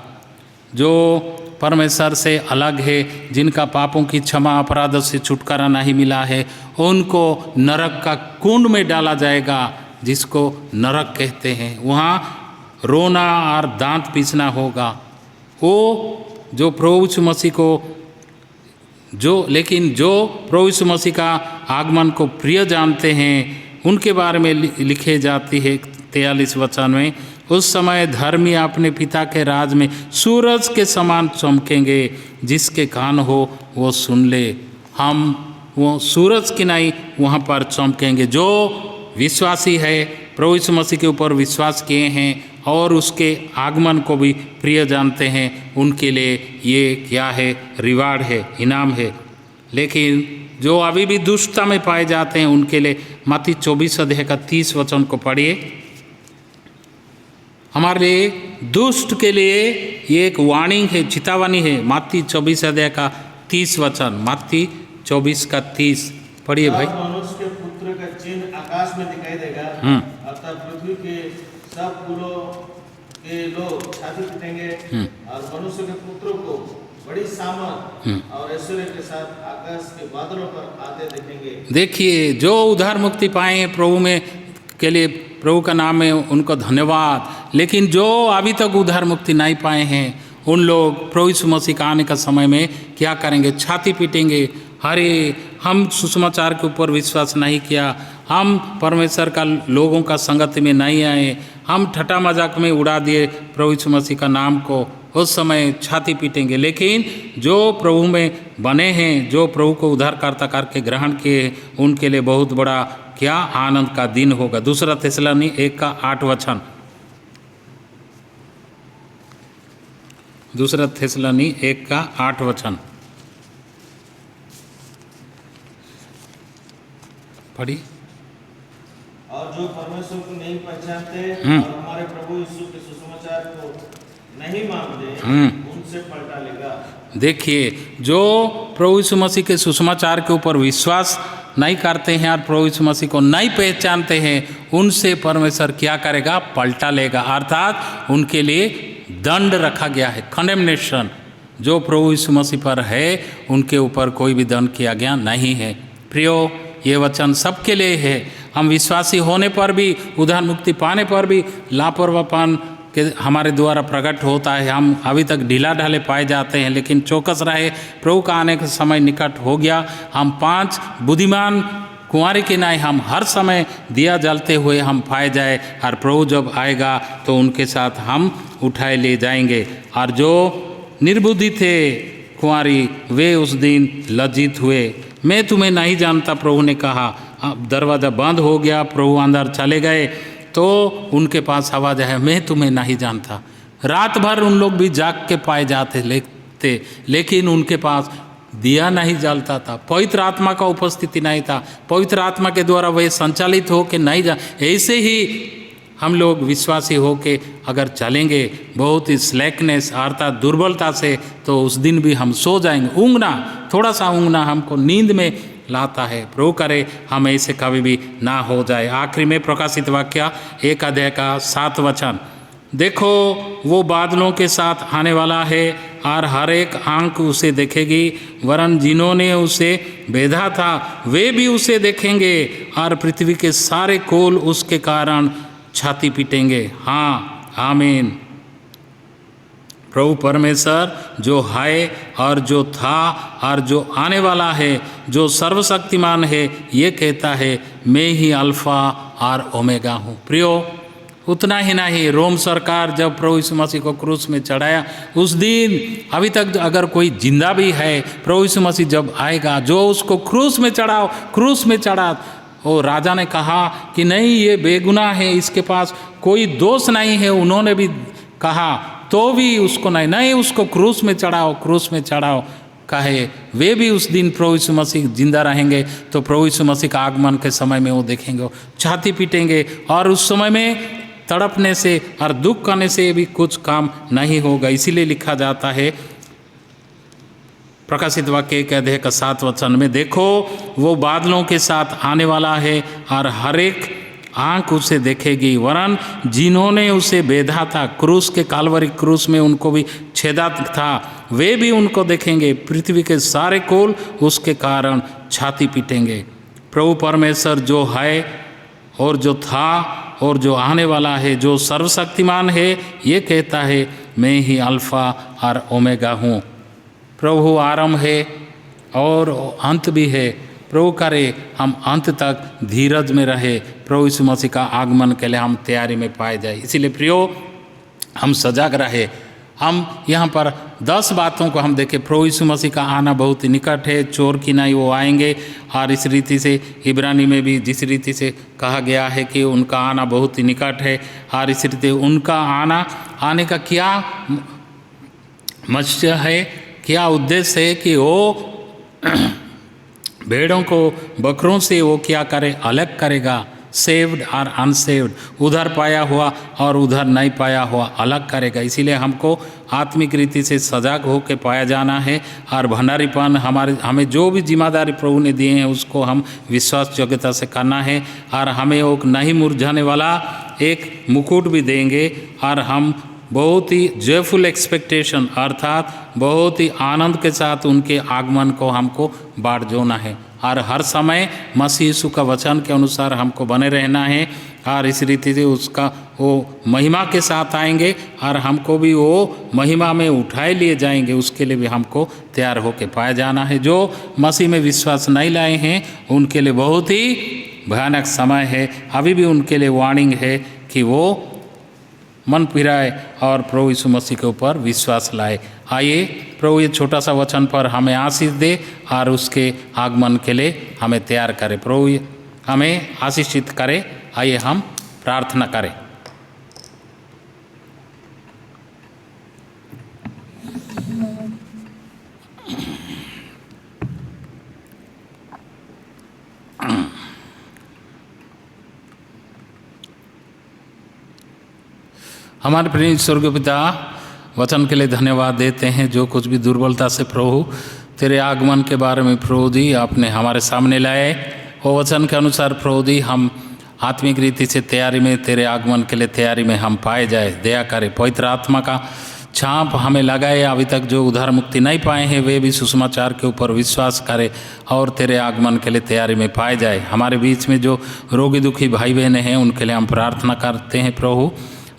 जो परमेश्वर से अलग है, जिनका पापों की क्षमा, अपराधों से छुटकारा नहीं मिला है, उनको नरक का कुंड में डाला जाएगा, जिसको नरक कहते हैं। वहाँ रोना और दांत पीसना होगा। वो जो प्रभु यीशु मसीह को जो प्रभु यीशु मसीह का आगमन को प्रिय जानते हैं, उनके बारे में लिखे जाती है 43 वचन में, उस समय धर्मी अपने पिता के राज में सूरज के समान चमकेंगे, जिसके कान हो वो सुन ले। हम वो सूरज की नहीं वहाँ पर चमकेंगे। जो विश्वासी है, प्रभु यीशु मसीह के ऊपर विश्वास किए हैं और उसके आगमन को भी प्रिय जानते हैं, उनके लिए ये क्या है, रिवार्ड है, इनाम है। लेकिन जो अभी भी दुष्टता में पाए जाते हैं, उनके लिए मत्ती 24 अध्याय का 30 वचन को पढ़िए। हमारे लिए दुष्ट के लिए ये एक वार्निंग है, चेतावनी है। मत्ती 24 अध्याय का 30 वचन, मत्ती 24 का 30 पढ़िए भाई। मनुष्य के पुत्र का चिन्ह आकाश में दिखाई देगा, अतः पृथ्वी के सब कुलों के लोग छाती पीटेंगे और मनुष्य के पुत्रों को बड़ी सामर्थ और ऐश्वर्य के साथ आकाश के बादलों पर आते देखेंगे। देखिए, जो उद्धार मुक्ति पाए हैं प्रभु में के लिए प्रभु का नाम है, उनको धन्यवाद। लेकिन जो अभी तक उद्धार मुक्ति नहीं पाए हैं, उन लोग प्रभु यीशु मसीह का आने का समय में क्या करेंगे? छाती पीटेंगे। अरे हम सुसमाचार के ऊपर विश्वास नहीं किया, हम परमेश्वर का लोगों का संगत में नहीं आए, हम ठट्टा मजाक में उड़ा दिए प्रभु यीशु मसीह का नाम को, उस समय छाती पीटेंगे। लेकिन जो प्रभु में बने हैं, जो प्रभु को उद्धारकर्ता करके ग्रहण किए, उनके लिए बहुत बड़ा क्या आनंद का दिन होगा। 2 थिस्सलुनीके 1 का 8 वचन। दूसरा थिस्सलुनी 1:8 पढ़ी। और जो परमेश्वर को नहीं पहचानते और हमारे प्रभु यीशु के सुसमाचार को नहीं मानते उनसे पलटा लेगा। देखिए, जो प्रभु यीशु मसीह के सुसमाचार के ऊपर विश्वास नहीं करते हैं और प्रभु यीशु मसीह को नहीं पहचानते हैं, उनसे परमेश्वर क्या करेगा? पलटा लेगा। अर्थात उनके लिए दंड रखा गया है, कंडेमनेशन। जो प्रभु यीशु मसीह पर है उनके ऊपर कोई भी दंड किया गया नहीं है। प्रियो, ये वचन सबके लिए है। हम विश्वासी होने पर भी, उद्धार मुक्ति पाने पर भी लापरवाहपन के हमारे द्वारा प्रकट होता है। हम अभी तक ढीला ढाले पाए जाते हैं, लेकिन चौकस रहे, प्रभु का आने का समय निकट हो गया। हम 5 बुद्धिमान कुंवारी के नाई हम हर समय दिया जलते हुए हम पाए जाए, और प्रभु जब आएगा तो उनके साथ हम उठाए ले जाएंगे। और जो निर्बुद्धि थे कुंवारी, वे उस दिन लज्जित हुए। मैं तुम्हें नहीं जानता, प्रभु ने कहा। अब दरवाज़ा बंद हो गया, प्रभु अंदर चले गए, तो उनके पास आवाज़ है, मैं तुम्हें नहीं जानता। रात भर उन लोग भी जाग के पाए जाते लेते, लेकिन उनके पास दिया नहीं जलता था, पवित्र आत्मा का उपस्थिति नहीं था। पवित्र आत्मा के द्वारा वे संचालित हो के नहीं जा। ऐसे ही हम लोग विश्वासी हो के अगर चलेंगे बहुत ही स्लैकनेस अर्थात दुर्बलता से, तो उस दिन भी हम सो जाएंगे। ऊँघना, थोड़ा सा ऊँघना हमको नींद में लाता है। प्रभु करे हम ऐसे कभी भी ना हो जाए। आखिरी में प्रकाशित वाक्य 1:7 देखो, वो बादलों के साथ आने वाला है और हर एक आंख उसे देखेगी, वरन जिन्होंने उसे बेधा था वे भी उसे देखेंगे, और पृथ्वी के सारे कोल उसके कारण छाती पीटेंगे। हाँ, आमीन। प्रभु परमेश्वर जो है और जो था और जो आने वाला है, जो सर्वशक्तिमान है, ये कहता है, मैं ही अल्फा और ओमेगा हूँ। प्रियो, उतना ही नहीं, रोम सरकार जब प्रभु यीशु मसीह को क्रूस में चढ़ाया, उस दिन अभी तक अगर कोई जिंदा भी है, प्रभु यीशु मसीह जब आएगा, जो उसको क्रूस में चढ़ाओ, क्रूस में चढ़ा, वो राजा ने कहा कि नहीं, ये बेगुनाह है, इसके पास कोई दोष नहीं है। उन्होंने भी कहा तो भी उसको नहीं, उसको क्रूस में चढ़ाओ, क्रूस में चढ़ाओ कहे। वे भी उस दिन प्रभु यीशु मसीह जिंदा रहेंगे, तो प्रभु यीशु मसीह का आगमन के समय में वो देखेंगे, छाती पीटेंगे, और उस समय में तड़पने से और दुख करने से भी कुछ काम नहीं होगा। इसीलिए लिखा जाता है प्रकाशित वाक्य 1:7 में, देखो वो बादलों के साथ आने वाला है और हर एक आंख उसे देखेगी, वरन जिन्होंने उसे बेधा था, क्रूस के कालवरी क्रूस में उनको भी छेदा था, वे भी उनको देखेंगे। पृथ्वी के सारे कोल उसके कारण छाती पीटेंगे। प्रभु परमेश्वर जो है और जो था और जो आने वाला है, जो सर्वशक्तिमान है, ये कहता है, मैं ही अल्फा और ओमेगा हूँ। प्रभु आरंभ है और अंत भी है। प्रभु करे हम अंत तक धीरज में रहे, प्रभु यीशु मसीह का आगमन के लिए हम तैयारी में पाए जाए। इसीलिए प्रियो, हम सजग रहे। हम यहाँ पर 10 बातों को हम देखें। प्रभु यीशु मसीह का आना बहुत ही निकट है, चोर की नहीं वो आएंगे, और इस रीति से इब्रानी में भी जिस रीति से कहा गया है कि उनका आना बहुत ही निकट है, और इस रीति उनका आने का क्या मकसद है, क्या उद्देश्य है कि वो भेड़ों को बकरों से वो क्या करे, अलग करेगा, सेव्ड और अनसेव्ड, उधर पाया हुआ और उधर नहीं पाया हुआ अलग करेगा। इसीलिए हमको आत्मिक रीति से सजग हो के पाया जाना है, और भंडारीपन हमें जो भी जिम्मेदारी प्रभु ने दिए हैं उसको हम विश्वास योग्यता से करना है, और हमें वो नहीं मुरझाने वाला एक मुकुट भी देंगे, और हम बहुत ही जयफुल एक्सपेक्टेशन अर्थात बहुत ही आनंद के साथ उनके आगमन को हमको बाट जोना है, और हर समय मसीह यीशु का वचन के अनुसार हमको बने रहना है, और इस रीति से उसका वो महिमा के साथ आएंगे और हमको भी वो महिमा में उठाए लिए जाएंगे। उसके लिए भी हमको तैयार होकर पाया जाना है। जो मसीह में विश्वास नहीं लाए हैं उनके लिए बहुत ही भयानक समय है। अभी भी उनके लिए वार्निंग है कि वो मन फिराए और प्रभु यीशु मसीह के ऊपर विश्वास लाए। आइए प्रभु ये छोटा सा वचन पर हमें आशीष दे और उसके आगमन के लिए हमें तैयार करे। प्रभु हमें आशीषित करे। आइए हम प्रार्थना करें। हमारे प्रिय स्वर्गीय पिता, वचन के लिए धन्यवाद देते हैं। जो कुछ भी दुर्बलता से प्रभु तेरे आगमन के बारे में प्रभु जी आपने हमारे सामने लाए, वो वचन के अनुसार प्रभु जी हम आत्मिक रीति से तैयारी में, तेरे आगमन के लिए तैयारी में हम पाए जाए। दया करे, पवित्र आत्मा का छाप हमें लगाए। अभी तक जो उद्धार मुक्ति नहीं पाए हैं वे भी सुसमाचार के ऊपर विश्वास करें और तेरे आगमन के लिए तैयारी में पाए जाए। हमारे बीच में जो रोगी दुखी भाई बहन हैं उनके लिए हम प्रार्थना करते हैं। प्रभु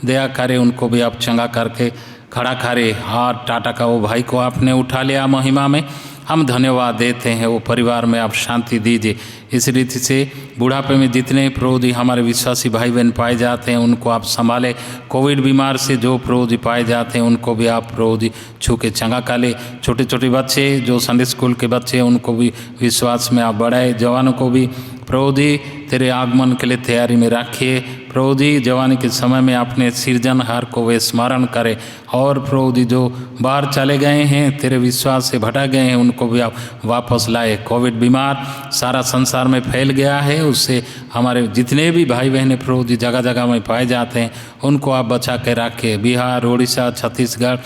दया करे, उनको भी आप चंगा करके खड़ा करे। और टाटा का वो भाई को आपने उठा लिया महिमा में, हम धन्यवाद देते हैं। वो परिवार में आप शांति दीजिए। इस रीति से बुढ़ापे में जितने प्रभु जी हमारे विश्वासी भाई बहन पाए जाते हैं उनको आप संभाले। कोविड बीमार से जो प्रभु जी पाए जाते हैं उनको भी आप प्रभु जी छू के चंगा कर ले। छोटे छोटे बच्चे जो संडे स्कूल के बच्चे हैं उनको भी विश्वास में आप बढ़ाए। जवानों को भी प्रभु जी तेरे आगमन के लिए तैयारी में रखिए। प्रभु जी जवानी के समय में अपने सृजनहार को वे स्मरण करें। और प्रभु जी जो बाहर चले गए हैं, तेरे विश्वास से भटक गए हैं, उनको भी आप वापस लाए। कोविड बीमार सारा संसार में फैल गया है, उससे हमारे जितने भी भाई बहनें प्रभु जी जगह जगह में पाए जाते हैं उनको आप बचा के रखें। बिहार, उड़ीसा, छत्तीसगढ़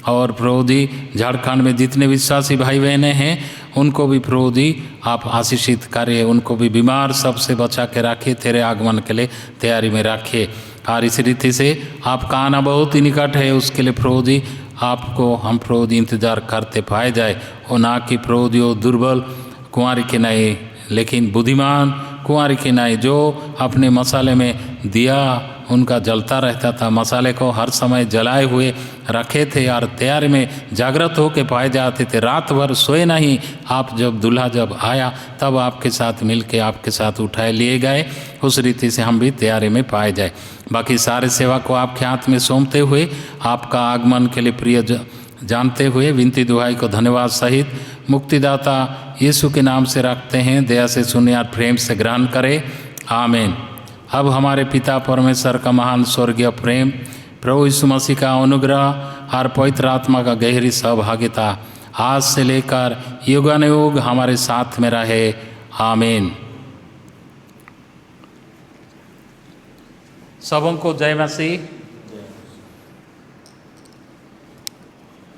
और प्रभु जी झारखंड में जितने विश्वासी भाई बहनें हैं उनको भी प्रभु जी आप आशीषित करिए। उनको भी बीमार सबसे बचा के रखिए, तेरे आगमन के लिए तैयारी में रखिए। और इस रीति से आपका आना बहुत ही निकट है, उसके लिए प्रभु जी आपको हम प्रभु जी इंतजार करते पाए जाए। और ना कि प्रभु जी वो दुर्बल कुंवारी के नहीं, लेकिन बुद्धिमान कुंवारी के नहीं, जो अपने मसाले में दिया उनका जलता रहता था, मसाले को हर समय जलाए हुए रखे थे और तैयारी में जागृत होकर पाए जाते थे। रात भर सोए नहीं। आप जब दूल्हा जब आया तब आपके साथ मिलके आपके साथ उठाए लिए गए। उस रीति से हम भी तैयारी में पाए जाए। बाकी सारे सेवा को आपके हाथ में सौंपते हुए आपका आगमन के लिए प्रिय जानते हुए विनती दुहाई को धन्यवाद सहित मुक्तिदाता यीशु के नाम से रखते हैं। दया से सुने और प्रेम से ग्रहण करें। आमीन। अब हमारे पिता परमेश्वर का महान स्वर्गीय प्रेम, प्रभु यीशु मसीह का अनुग्रह और पवित्र आत्मा का गहरी सहभागिता आज से लेकर युगानुयुग हमारे साथ में रहे। आमीन। सबों को जय मसीह।